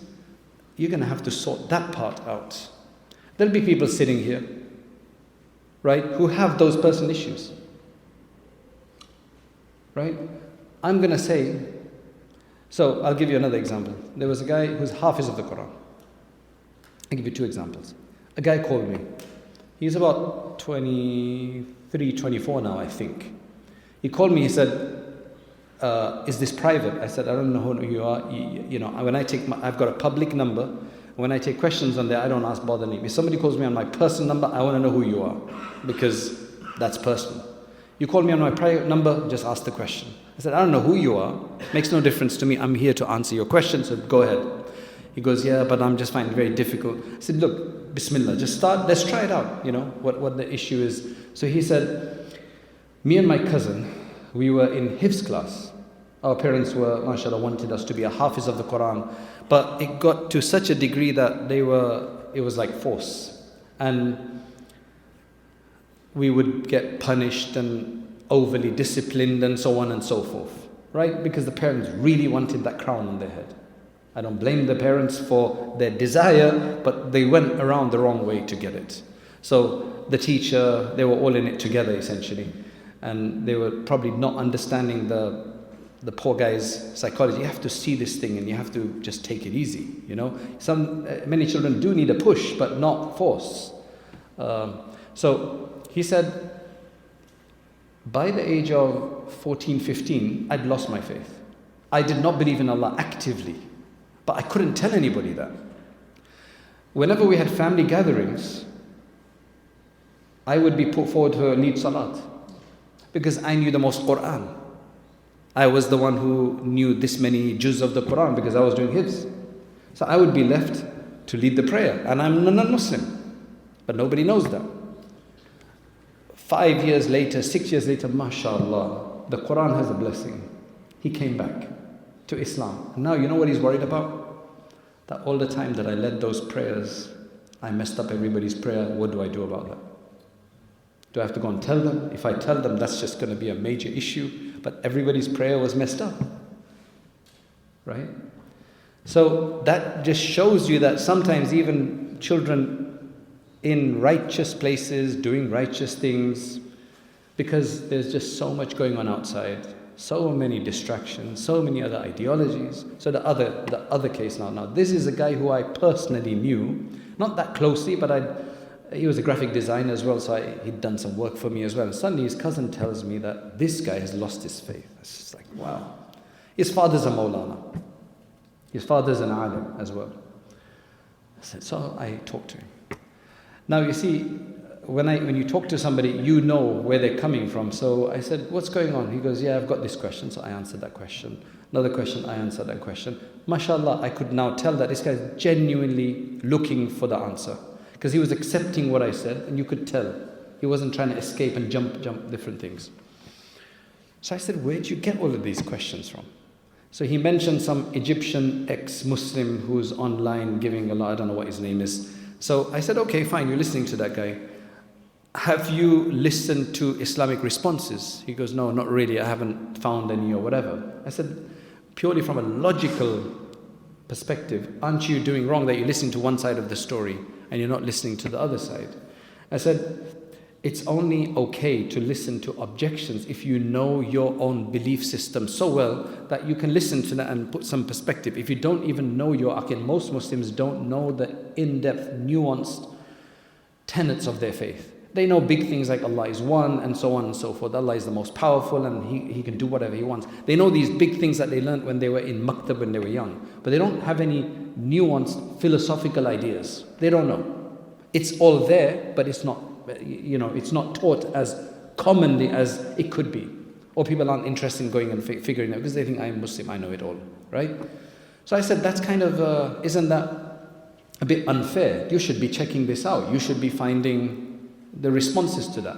you're going to have to sort that part out. There'll be people sitting here, right, who have those personal issues, right? I'm going to say, so I'll give you another example. There was a guy who's Hafiz of the Quran. I'll give you two examples. A guy called me. He's about 23, 24 now, I think. He called me, he said, is this private? I said, I don't know who you are. You know, when I take I've got a public number. When I take questions on there, I don't ask bother name. If somebody calls me on my personal number, I want to know who you are, because that's personal. You call me on my private number, just ask the question. I said, I don't know who you are. Makes no difference to me. I'm here to answer your question, so go ahead. He goes, yeah, but I'm just finding it very difficult. I said, look, Bismillah, just start, let's try it out, you know, what the issue is. So he said, me and my cousin, we were in Hifz class. Our parents were, mashallah, wanted us to be a Hafiz of the Quran. But it got to such a degree that it was like force. And we would get punished and overly disciplined and so on and so forth, right? Because the parents really wanted that crown on their head. I don't blame the parents for their desire, but they went around the wrong way to get it. So the teacher, they were all in it together essentially. And they were probably not understanding the poor guy's psychology. You have to see this thing and you have to just take it easy, you know. Many children do need a push, but not force. So he said, by the age of 14, 15, I'd lost my faith. I did not believe in Allah actively, but I couldn't tell anybody that. Whenever we had family gatherings, I would be put forward to lead salat because I knew the most Quran. I was the one who knew this many juz of the Quran because I was doing hifz. So I would be left to lead the prayer, and I'm a non-Muslim, but nobody knows that. 5 years later, 6 years later, mashallah, the Quran has a blessing. He came back to Islam. And now you know what he's worried about? That all the time that I led those prayers, I messed up everybody's prayer. What do I do about that? Do I have to go and tell them? If I tell them, that's just going to be a major issue. But everybody's prayer was messed up. Right? So that just shows you that sometimes even children in righteous places, doing righteous things, because there's just so much going on outside, so many distractions, so many other ideologies. So the other case now this is a guy who I personally knew, not that closely, but he was a graphic designer as well, so he'd done some work for me as well. And suddenly his cousin tells me that this guy has lost his faith. It's just like, wow. His father's a Maulana. His father's an alim as well. So I talked to him. Now you see, when you talk to somebody, you know where they're coming from. So I said, what's going on? He goes, yeah, I've got this question. So I answered that question. Another question, I answered that question. MashaAllah, I could now tell that this guy is genuinely looking for the answer. Because he was accepting what I said, and you could tell. He wasn't trying to escape and jump different things. So I said, where did you get all of these questions from? So he mentioned some Egyptian ex-Muslim who's online giving a lot, I don't know what his name is. So I said, okay, fine, you're listening to that guy. Have you listened to Islamic responses? He goes, no, not really, I haven't found any or whatever. I said, purely from a logical perspective, aren't you doing wrong that you're listening to one side of the story and you're not listening to the other side? I said, it's only okay to listen to objections if you know your own belief system so well that you can listen to that and put some perspective. If you don't even know your aqid, most Muslims don't know the in-depth, nuanced tenets of their faith. They know big things like Allah is one and so on and so forth. Allah is the most powerful and He can do whatever He wants. They know these big things that they learned when they were in maktab, when they were young. But they don't have any nuanced philosophical ideas. They don't know. It's all there, but it's not, it's not taught as commonly as it could be. Or people aren't interested in going and figuring it out because they think, I'm Muslim, I know it all, right? So I said, that's kind of, isn't that a bit unfair? You should be checking this out. You should be finding the responses to that.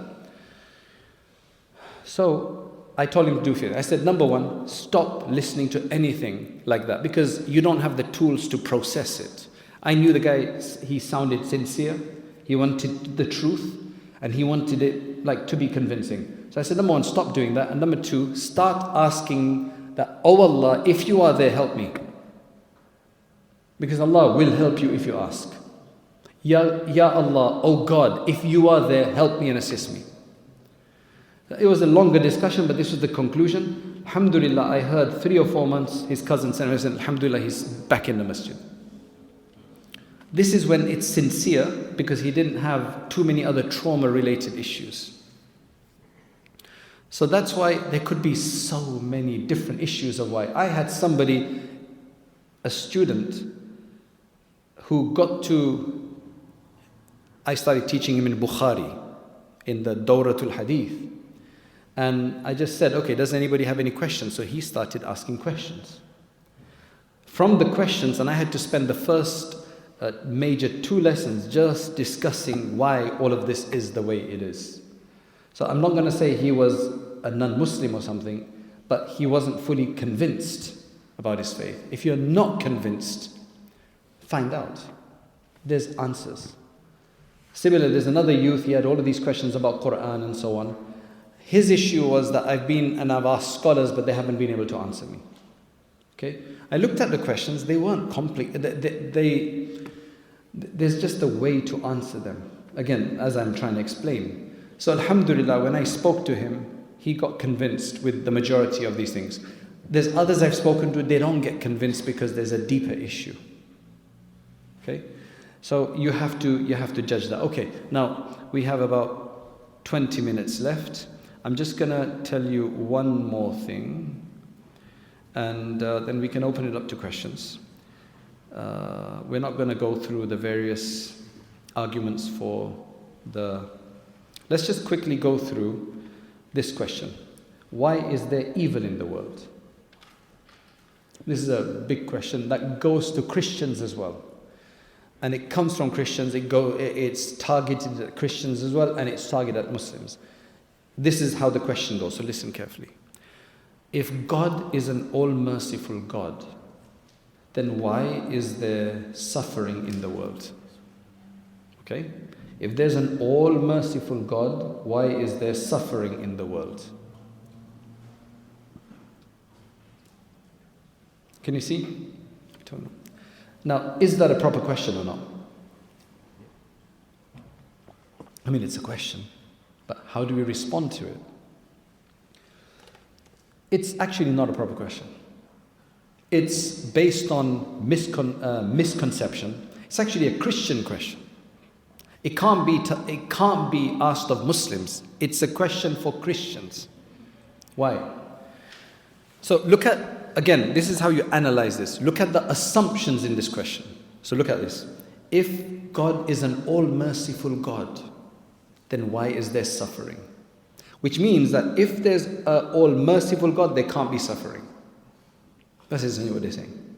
So I told him to do it. I said, number one, stop listening to anything like that because you don't have the tools to process it. I knew the guy, he sounded sincere. He wanted the truth and he wanted it like to be convincing. So I said, number one, stop doing that. And number two, start asking that, oh Allah, if you are there, help me. Because Allah will help you if you ask. Ya Allah, oh God, if you are there, help me and assist me. It was a longer discussion, but this was the conclusion. Alhamdulillah, I heard 3 or 4 months, his cousin said, Alhamdulillah, he's back in the masjid. This is when it's sincere, because he didn't have too many other trauma-related issues. So that's why there could be so many different issues of why. I had somebody, a student, who I started teaching him in Bukhari, in the Dawratul Hadith. And I just said, okay, does anybody have any questions? So he started asking questions. From the questions, and I had to spend the first major 2 lessons just discussing why all of this is the way it is. So I'm not going to say he was a non-Muslim or something, but he wasn't fully convinced about his faith. If you're not convinced, find out. There's answers. Similarly, there's another youth, he had all of these questions about Quran and so on. His issue was that I've asked scholars, but they haven't been able to answer me. Okay? I looked at the questions, they weren't complex. There's just a way to answer them. Again, as I'm trying to explain. So alhamdulillah, when I spoke to him, he got convinced with the majority of these things. There's others I've spoken to, they don't get convinced because there's a deeper issue. Okay? So you have to judge that. Okay, now we have about 20 minutes left. I'm just going to tell you one more thing, and then we can open it up to questions. We're not going to go through the various arguments for the... Let's just quickly go through this question. Why is there evil in the world? This is a big question that goes to Christians as well. And it comes from Christians, it's targeted at Christians as well, and it's targeted at Muslims. This is how the question goes, so listen carefully. If God is an all-merciful God, then why is there suffering in the world? Okay? If there's an all-merciful God, why is there suffering in the world? Can you see? Now, is that a proper question or not? I mean, it's a question, but how do we respond to it? It's actually not a proper question. It's based on misconception. It's actually a Christian question. It can't be asked of Muslims. It's a question for Christians. Why? So look at, again, this is how you analyze this. Look at the assumptions in this question. So look at this. If God is an all-merciful God, then why is there suffering? Which means that if there's an all-merciful God, there can't be suffering. That's essentially what they're saying.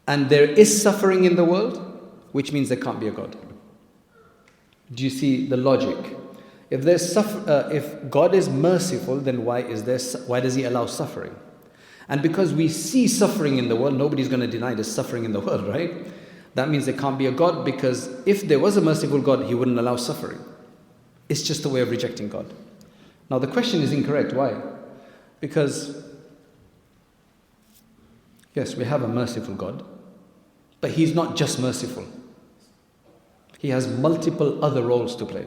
And there is suffering in the world, which means there can't be a God. Do you see the logic? If God is merciful, then why does He allow suffering? And because we see suffering in the world, nobody's going to deny there's suffering in the world, right? That means there can't be a God, because if there was a merciful God, He wouldn't allow suffering. It's just a way of rejecting God. Now the question is incorrect. Why? Because, yes, we have a merciful God, but He's not just merciful. He has multiple other roles to play.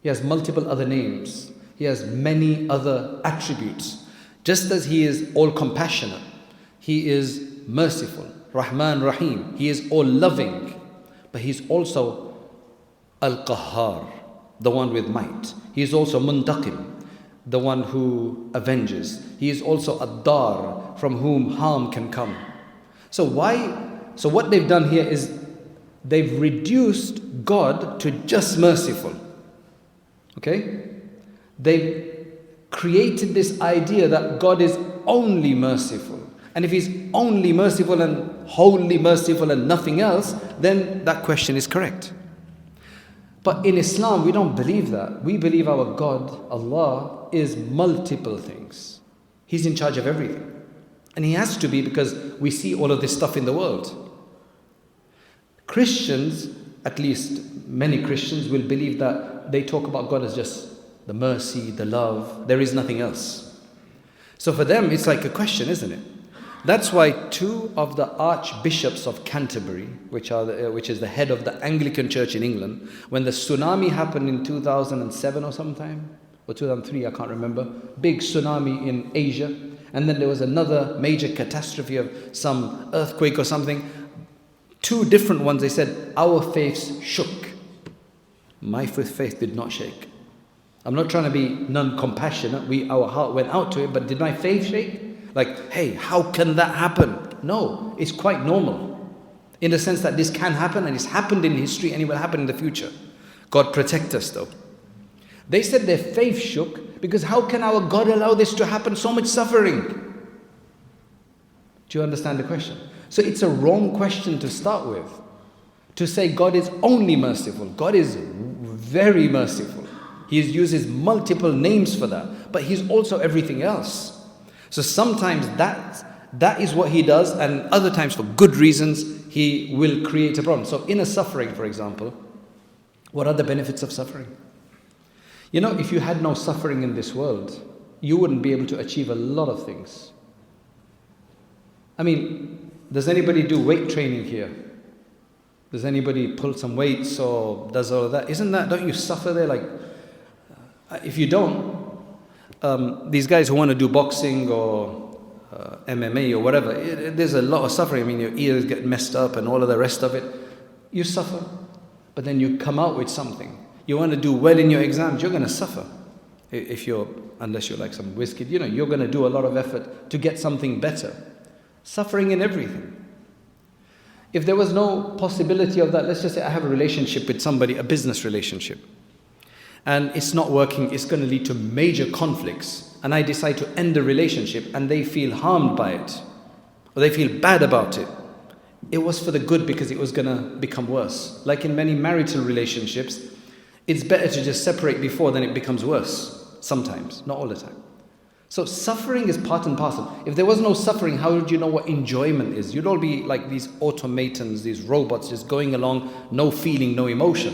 He has multiple other names. He has many other attributes. Just as He is all compassionate, He is merciful, Rahman, Rahim. He is all loving, but He's also Al-Qahhar, the one with might. He is also Muntaqim, the one who avenges. He is also Ad-Dar, from whom harm can come. So what they've done here is they've reduced God to just merciful. Okay? They've created this idea that God is only merciful. And if He's only merciful and wholly merciful and nothing else, then that question is correct. But in Islam, we don't believe that. We believe our God, Allah, is multiple things. He's in charge of everything. And He has to be, because we see all of this stuff in the world. Christians, at least many Christians, will believe that they talk about God as just the mercy, the love. There is nothing else. So for them, it's like a question, isn't it? That's why two of the archbishops of Canterbury, which is the head of the Anglican Church in England, when the tsunami happened in 2007 or sometime, or 2003, I can't remember, big tsunami in Asia, and then there was another major catastrophe of some earthquake or something. Two different ones, they said, our faiths shook. My faith did not shake. I'm not trying to be non-compassionate. Our heart went out to it, but did my faith shake? Like, hey, how can that happen? No, it's quite normal. In the sense that this can happen, and it's happened in history, and it will happen in the future. God protect us though. They said their faith shook, because how can our God allow this to happen? So much suffering. Do you understand the question? So it's a wrong question to start with. To say God is only merciful. God is very merciful. He uses multiple names for that. But He's also everything else. So sometimes that is what He does, and other times for good reasons He will create a problem. So in a suffering, for example, what are the benefits of suffering? You know, if you had no suffering in this world, you wouldn't be able to achieve a lot of things. I mean, does anybody do weight training here? Does anybody pull some weights or does all of that? Don't you suffer there? Like, if you don't, these guys who want to do boxing or MMA or whatever, there's a lot of suffering. I mean, your ears get messed up and all of the rest of it. You suffer, but then you come out with something. You want to do well in your exams, you're going to suffer. Unless you're like some whiz kid, you're going to do a lot of effort to get something better. Suffering in everything. If there was no possibility of that, let's just say I have a relationship with somebody, a business relationship, and it's not working, it's going to lead to major conflicts, and I decide to end the relationship and they feel harmed by it, or they feel bad about it. It was for the good because it was going to become worse. Like in many marital relationships, it's better to just separate before than it becomes worse. Sometimes, not all the time. So suffering is part and parcel. If there was no suffering, how would you know what enjoyment is? You'd all be like these automatons, these robots just going along, no feeling, no emotion.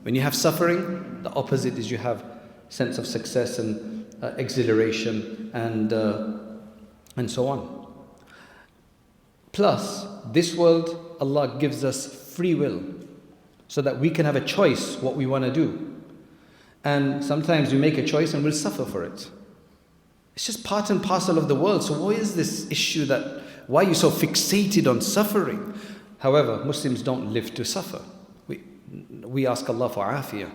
When you have suffering, the opposite is you have sense of success and exhilaration and so on. Plus, this world, Allah gives us free will so that we can have a choice what we want to do. And sometimes we make a choice and we'll suffer for it. It's just part and parcel of the world. So why is this issue why are you so fixated on suffering? However, Muslims don't live to suffer. We ask Allah for afiyah.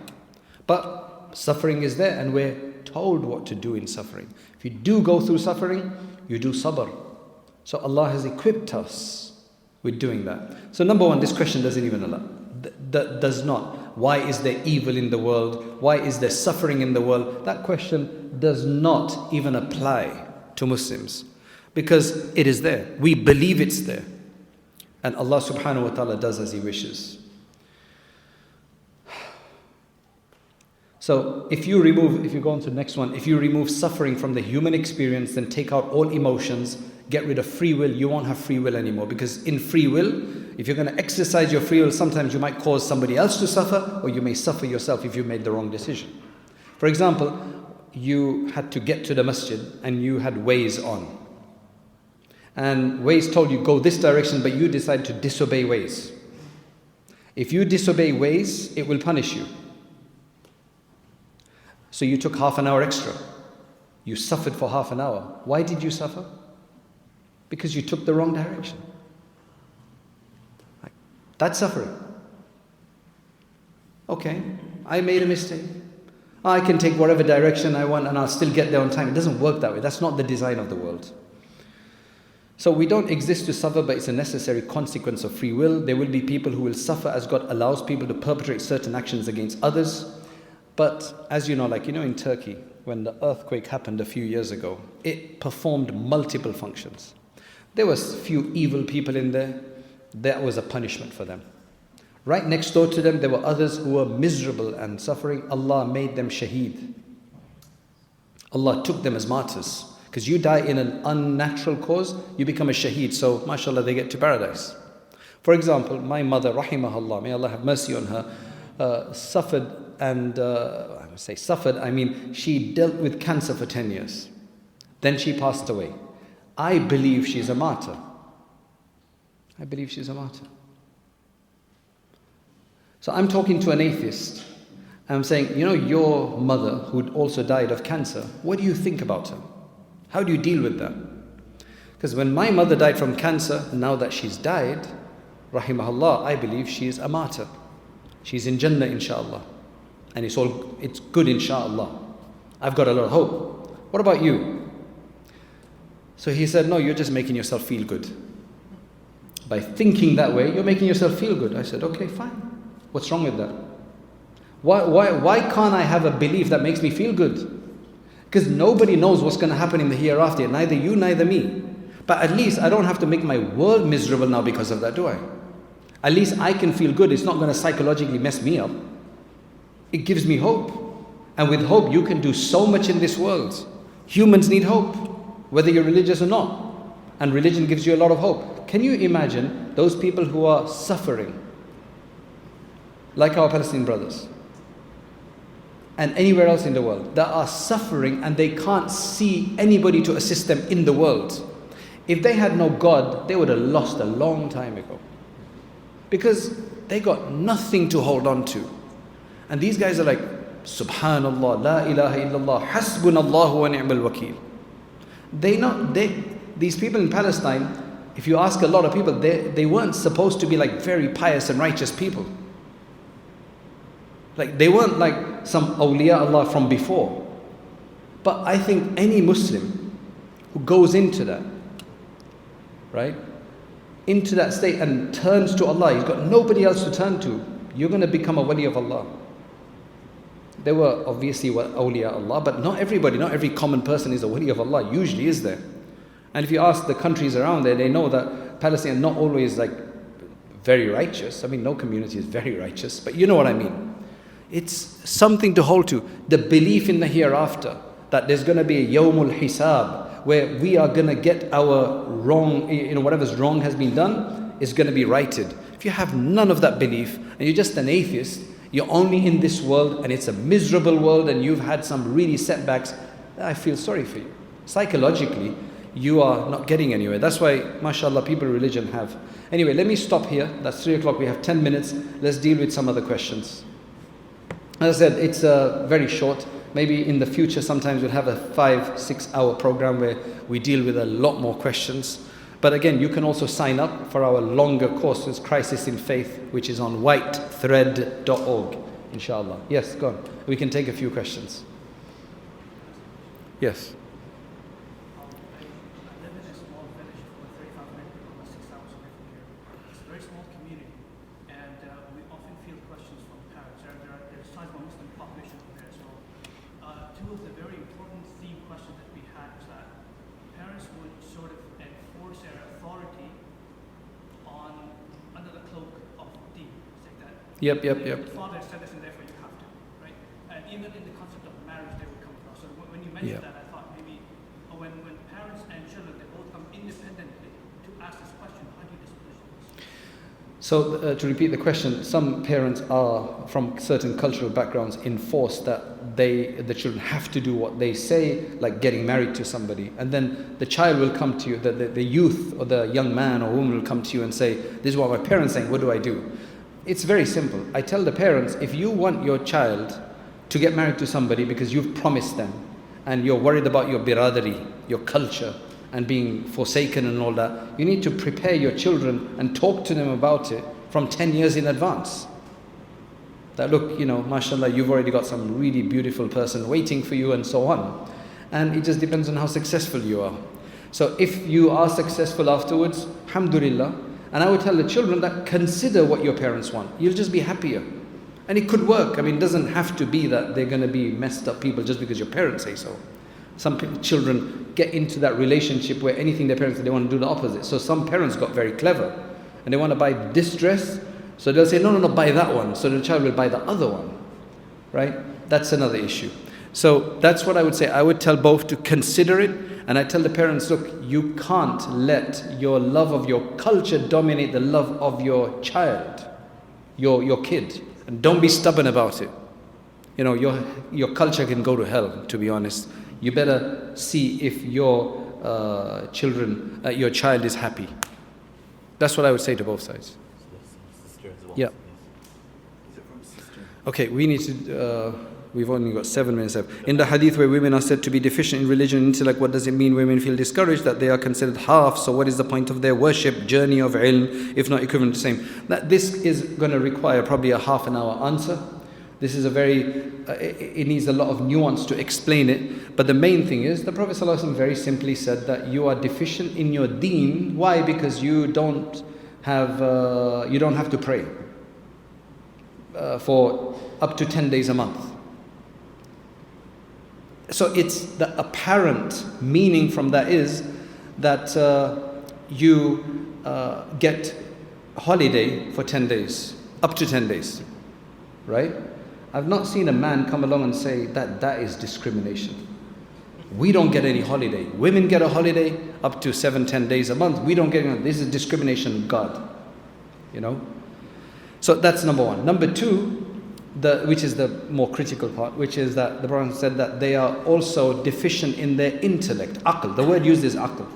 But suffering is there and we're told what to do in suffering. If you do go through suffering, you do sabr. So Allah has equipped us with doing that. So number one, this question doesn't even allow. Does not. Why is there evil in the world? Why is there suffering in the world? That question does not even apply to Muslims because it is there. We believe it's there. And Allah subhanahu wa ta'ala does as He wishes. So if you go on to the next one, if you remove suffering from the human experience, then take out all emotions, get rid of free will, you won't have free will anymore. Because in free will, if you're going to exercise your free will, sometimes you might cause somebody else to suffer, or you may suffer yourself if you made the wrong decision. For example, you had to get to the masjid and you had Waze on. And Waze told you go this direction, but you decide to disobey Waze. If you disobey Waze, it will punish you. So you took half an hour extra. You suffered for half an hour. Why did you suffer? Because you took the wrong direction. That's suffering. Okay, I made a mistake. I can take whatever direction I want and I'll still get there on time. It doesn't work that way. That's not the design of the world. So we don't exist to suffer, but it's a necessary consequence of free will. There will be people who will suffer as God allows people to perpetrate certain actions against others. But as you know, in Turkey, when the earthquake happened a few years ago, it performed multiple functions. There was few evil people in there. That was a punishment for them. Right next door to them, there were others who were miserable and suffering. Allah made them shaheed. Allah took them as martyrs. Because you die in an unnatural cause, you become a shaheed. So, mashallah, they get to paradise. For example, my mother, rahimahullah, may Allah have mercy on her, suffered, and I mean she dealt with cancer for 10 years. Then she passed away. I believe she's a martyr. I believe she's a martyr. So I'm talking to an atheist. I'm saying, you know, your mother who also died of cancer, what do you think about her? How do you deal with that? Because when my mother died from cancer, now that she's died, rahimahullah, I believe she is a martyr. She's in Jannah, inshallah. And it's good, inshallah. I've got a lot of hope. What about you? So he said, no, you're just making yourself feel good. By thinking that way, you're making yourself feel good. I said, okay, fine. What's wrong with that? Why can't I have a belief that makes me feel good? Because nobody knows what's going to happen in the hereafter. Neither you, neither me. But at least I don't have to make my world miserable now because of that, do I? At least I can feel good. It's not going to psychologically mess me up. It gives me hope. And with hope, you can do so much in this world. Humans need hope, whether you're religious or not. And religion gives you a lot of hope. Can you imagine those people who are suffering, like our Palestinian brothers, and anywhere else in the world, that are suffering and they can't see anybody to assist them in the world? If they had no God, they would have lost a long time ago. Because they got nothing to hold on to. And these guys are like, Subhanallah, La ilaha illallah, Hasbunallahu wa ni'mal wakeel. These people in Palestine, if you ask a lot of people, they weren't supposed to be like very pious and righteous people. Like they weren't like some awliya Allah from before. But I think any Muslim who goes into that, right, into that state and turns to Allah, he's got nobody else to turn to, you're going to become a wali of Allah. There were obviously awliya Allah, but not everybody, not every common person is a wali of Allah, usually is there. And if you ask the countries around there, they know that Palestine is not always like very righteous. I mean, no community is very righteous, but you know what I mean. It's something to hold to. The belief in the hereafter, that there's going to be a yawmul hisab, where we are going to get our wrong, whatever's wrong has been done, is going to be righted. If you have none of that belief, and you're just an atheist, you're only in this world, and it's a miserable world, and you've had some really setbacks, I feel sorry for you. Psychologically, you are not getting anywhere. That's why, mashallah, people of religion have. Anyway, let me stop here. That's 3 o'clock. We have 10 minutes. Let's deal with some other questions. As I said, it's very short. Maybe in the future, sometimes we'll have a 5-6 hour program where we deal with a lot more questions. But again, you can also sign up for our longer courses, Crisis in Faith, which is on whitethread.org, inshallah. Yes, go on. We can take a few questions. Yes. Yep. The father said this and therefore you have to, right? And even in the concept of marriage they would come across. So when you mentioned that, I thought maybe when parents and children, they both come independently to ask this question, how do you distinguish this? So to repeat the question, some parents are from certain cultural backgrounds enforced that the children have to do what they say, like getting married to somebody. And then the child will come to you, the youth or the young man or woman will come to you and say, this is what my parents are saying, what do I do? It's very simple. I tell the parents, if you want your child to get married to somebody because you've promised them and you're worried about your biradari, your culture, and being forsaken and all that, you need to prepare your children and talk to them about it from 10 years in advance. That look, mashallah, you've already got some really beautiful person waiting for you and so on. And it just depends on how successful you are. So if you are successful afterwards, alhamdulillah. And I would tell the children that consider what your parents want. You'll just be happier. And it could work. I mean, it doesn't have to be that they're going to be messed up people just because your parents say so. Some children get into that relationship where anything their parents say, they want to do the opposite. So some parents got very clever. And they want to buy this dress. So they'll say, no, buy that one. So the child will buy the other one. Right? That's another issue. So that's what I would say. I would tell both to consider it. And I tell the parents, look, you can't let your love of your culture dominate the love of your child, your kid. And don't be stubborn about it. Your culture can go to hell, to be honest. You better see if your children, your child is happy. That's what I would say to both sides. Sister as well. Yeah. Is it from sister? Okay, we need to, we've only got 7 minutes left. In the hadith where women are said to be deficient in religion and intellect, what does it mean women feel discouraged? That they are considered half, so what is the point of their worship, journey of ilm, if not equivalent to the same? That this is going to require probably a half an hour answer. This is a very, it needs a lot of nuance to explain it. But the main thing is, the Prophet ﷺ very simply said that you are deficient in your deen. Why? Because you don't have to pray for up to 10 days a month. So it's the apparent meaning from that is that you get holiday for 10 days, up to 10 days, right? I've not seen a man come along and say that that is discrimination. We don't get any holiday. Women get a holiday up to 7-10 days a month. We don't get any. This is discrimination of God, you know. So that's number one. Number two, which is the more critical part, which is that the Prophet said that they are also deficient in their intellect. Aql. The word used is aql.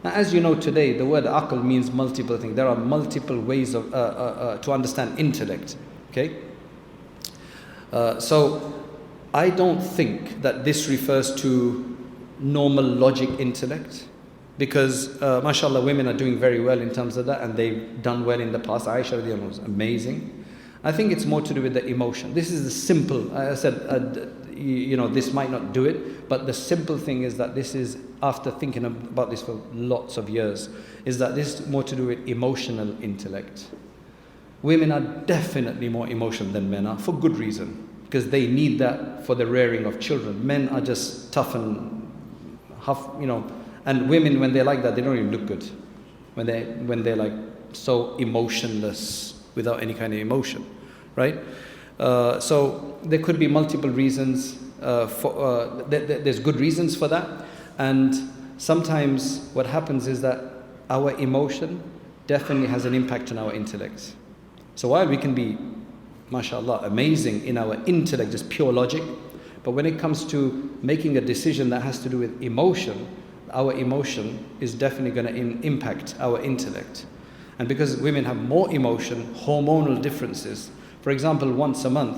Now, as you know today, the word aql means multiple things. There are multiple ways of to understand intellect. Okay. So I don't think that this refers to normal logic intellect, because mashallah, women are doing very well in terms of that, and they've done well in the past. Aisha radiallahu anha was amazing. I think it's more to do with the emotion. This is the simple, I said, you know, this might not do it, but the simple thing is that this is, after thinking about this for lots of years, is that this is more to do with emotional intellect. Women are definitely more emotional than men are, for good reason, because they need that for the rearing of children. Men are just tough and half, you know, and women, when they're like that, they don't even look good. When they're like so emotionless, without any kind of emotion, right? So there could be multiple reasons there's good reasons for that, and sometimes what happens is that our emotion definitely has an impact on our intellect. So while we can be, mashallah, amazing in our intellect, just pure logic, but when it comes to making a decision that has to do with emotion, our emotion is definitely going to impact our intellect. And because women have more emotion, hormonal differences, for example, once a month,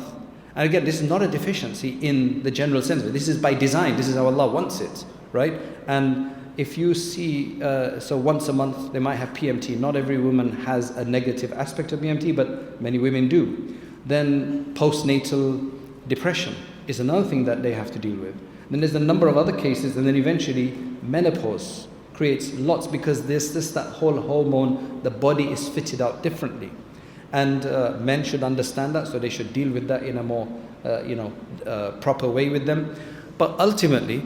and again, this is not a deficiency in the general sense, but this is by design, this is how Allah wants it, right? And if you see, so once a month they might have PMT. Not every woman has a negative aspect of PMT, but many women do. Then postnatal depression is another thing that they have to deal with. Then there's a number of other cases, and then eventually menopause creates lots, because there's that whole hormone, the body is fitted out differently. And men should understand that, so they should deal with that in a more proper way with them. But ultimately,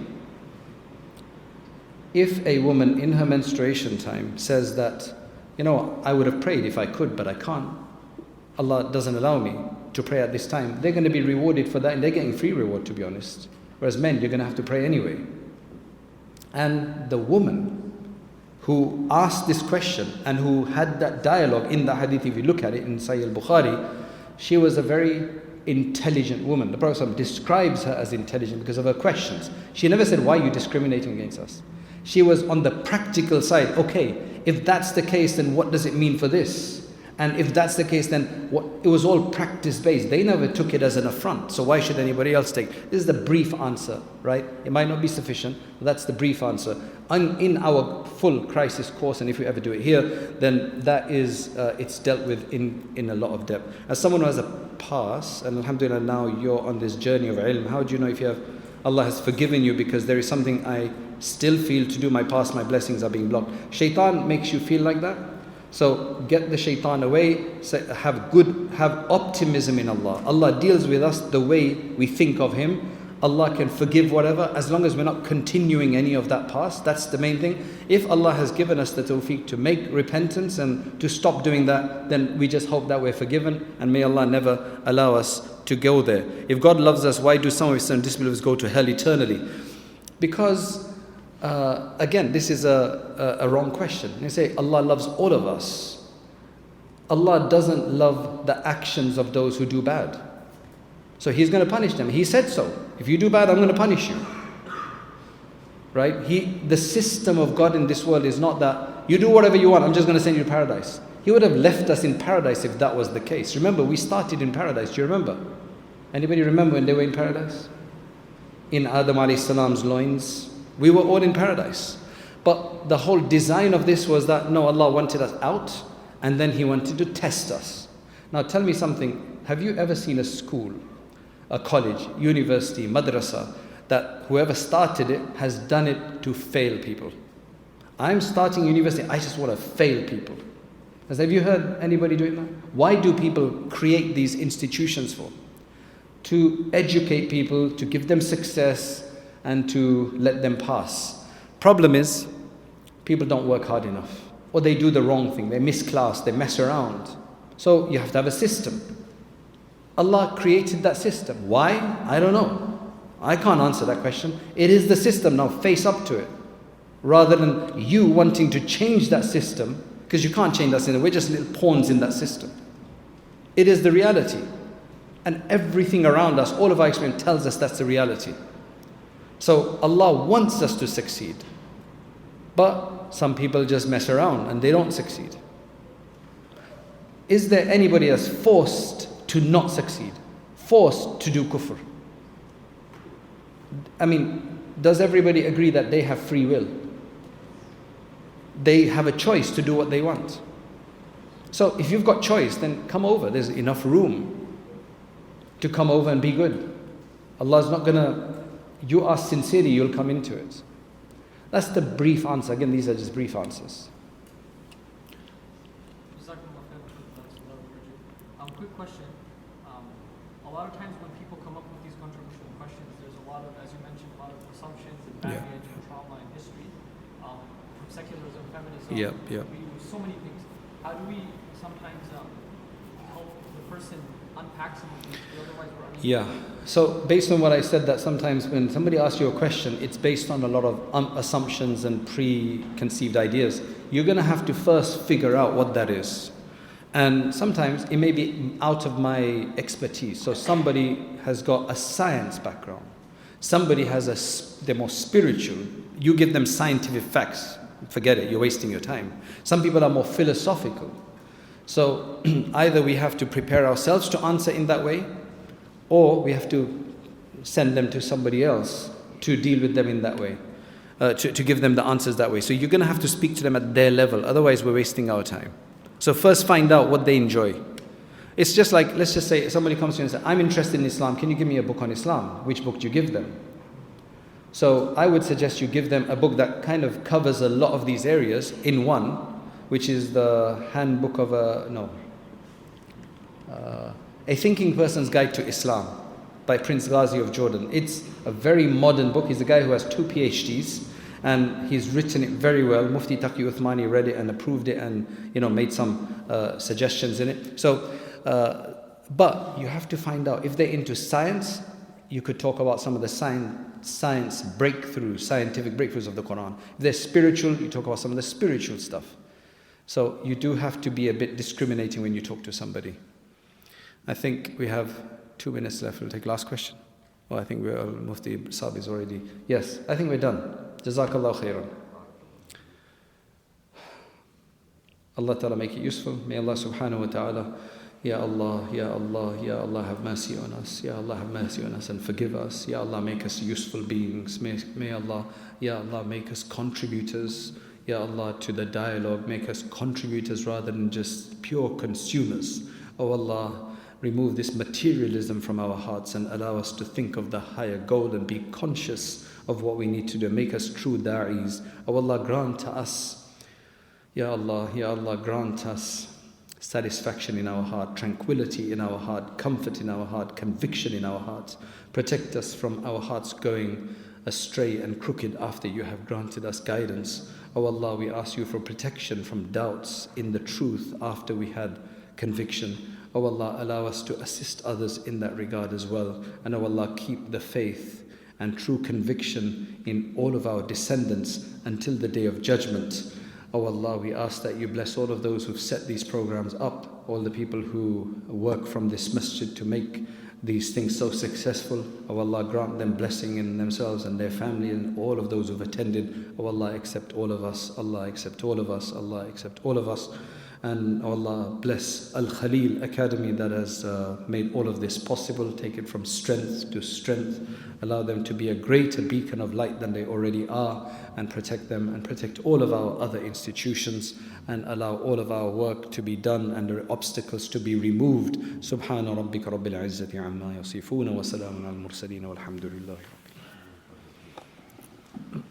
if a woman in her menstruation time says that, you know, I would have prayed if I could, but I can't, Allah doesn't allow me to pray at this time, they're going to be rewarded for that, and they're getting free reward, to be honest. Whereas men, you're going to have to pray anyway. And the woman who asked this question and who had that dialogue in the hadith, if you look at it in Sahih al-Bukhari, she was a very intelligent woman. The Prophet ﷺ describes her as intelligent because of her questions. She never said, why are you discriminating against us? She was on the practical side. Okay, if that's the case, then what does it mean for this? And if that's the case, then what? It was all practice-based. They never took it as an affront. So why should anybody else take? This is the brief answer, right? It might not be sufficient, but that's the brief answer. In our full crisis course, and if we ever do it here, then that is, it's dealt with in a lot of depth. As someone who has a past, and alhamdulillah now you're on this journey of ilm, how do you know if you have, Allah has forgiven you? Because there is something I still feel to do, my past, my blessings are being blocked. Shaitan makes you feel like that. So get the shaitan away, have optimism in Allah. Allah deals with us the way we think of Him. Allah can forgive whatever, as long as we're not continuing any of that past. That's the main thing. If Allah has given us the tawfiq to make repentance and to stop doing that, then we just hope that we're forgiven, and may Allah never allow us to go there. If God loves us, why do some of His disbelievers go to hell eternally? Because again, this is a wrong question. They say Allah loves all of us. Allah doesn't love the actions of those who do bad. So He's going to punish them. He said so. If you do bad, I'm going to punish you. right? The system of God in this world is not that you do whatever you want, I'm just going to send you to paradise. He would have left us in paradise if that was the case. Remember, we started in paradise. Do you remember? Anybody remember when they were in paradise? In Adam alayhi salam's loins. We were all in paradise. But the whole design of this was that, no, Allah wanted us out and then He wanted to test us. Now tell me something. Have you ever seen a school, a college, university, madrasa, that whoever started it has done it to fail people? I'm starting university, I just want to fail people. Have you heard anybody doing that? Why do people create these institutions for? To educate people, to give them success, and to let them pass. Problem is, people don't work hard enough. Or they do the wrong thing, they miss class, they mess around. So you have to have a system. Allah created that system. Why? I don't know. I can't answer that question. It is the system, now face up to it. Rather than you wanting to change that system, because you can't change that system, we're just little pawns in that system. It is the reality. And everything around us, all of our experience tells us that's the reality. So Allah wants us to succeed. But some people just mess around and they don't succeed. Is there anybody that's forced to not succeed? Forced to do kufr? I mean, does everybody agree that they have free will? They have a choice to do what they want. So if you've got choice, then come over. There's enough room to come over and be good. Allah's not gonna, you ask sincerely, you'll come into it. That's the brief answer. Again, these are just brief answers. Quick question. A lot of times when people come up with these controversial questions, there's a lot of, as you mentioned, a lot of assumptions and baggage and trauma and history from secularism, feminism. We use so many things. How do we sometimes help the person unpack some of these? Otherwise, we're So based on what I said, that sometimes when somebody asks you a question, it's based on a lot of assumptions and preconceived ideas. You're going to have to first figure out what that is. And sometimes it may be out of my expertise. So somebody has got a science background. Somebody has they're more spiritual. You give them scientific facts. Forget it, you're wasting your time. Some people are more philosophical. So either we have to prepare ourselves to answer in that way, or we have to send them to somebody else to deal with them in that way, to give them the answers that way. So you're going to have to speak to them at their level. Otherwise, we're wasting our time. So first find out what they enjoy. It's just like, let's just say somebody comes to you and says, I'm interested in Islam, can you give me a book on Islam? Which book do you give them? So I would suggest you give them a book that kind of covers a lot of these areas in one, which is the handbook of A Thinking Person's Guide to Islam by Prince Ghazi of Jordan. It's a very modern book. He's a guy who has 2 PhDs. And he's written it very well. Mufti Taqi Uthmani read it and approved it and made some suggestions in it. So, but you have to find out if they're into science. You could talk about some of the science breakthroughs, scientific breakthroughs of the Quran. If they're spiritual, you talk about some of the spiritual stuff. So you do have to be a bit discriminating when you talk to somebody. I think we have 2 minutes left. We'll take last question. I think Mufti Saab is already. Yes, I think we're done. Jazakallah khairan. Allah Ta'ala make it useful. May Allah subhanahu wa ta'ala, Ya Allah, Ya Allah, Ya Allah have mercy on us. Ya Allah have mercy on us and forgive us. Ya Allah make us useful beings. May Allah, Ya Allah make us contributors. Ya Allah to the dialogue, make us contributors rather than just pure consumers. Oh Allah, remove this materialism from our hearts and allow us to think of the higher goal and be conscious of what we need to do. Make us true da'is. Oh Allah, grant to us, Ya Allah, grant us satisfaction in our heart, tranquility in our heart, comfort in our heart, conviction in our heart. Protect us from our hearts going astray and crooked after you have granted us guidance. Oh Allah, we ask you for protection from doubts in the truth after we had conviction. Oh Allah, allow us to assist others in that regard as well. And oh Allah, keep the faith and true conviction in all of our descendants until the day of judgment. Oh Allah, we ask that you bless all of those who've set these programs up, all the people who work from this masjid to make these things so successful. Oh Allah, grant them blessing in themselves and their family and all of those who've attended. Oh Allah, accept all of us. Allah, accept all of us. Allah, accept all of us. And oh Allah, bless Al-Khalil Academy that has made all of this possible. Take it from strength to strength. Allow them to be a greater beacon of light than they already are, and protect them and protect all of our other institutions, and allow all of our work to be done and the obstacles to be removed. Subhana rabbika rabbil izzati amma yasifuna wa salamun al mursaleen walhamdulillah.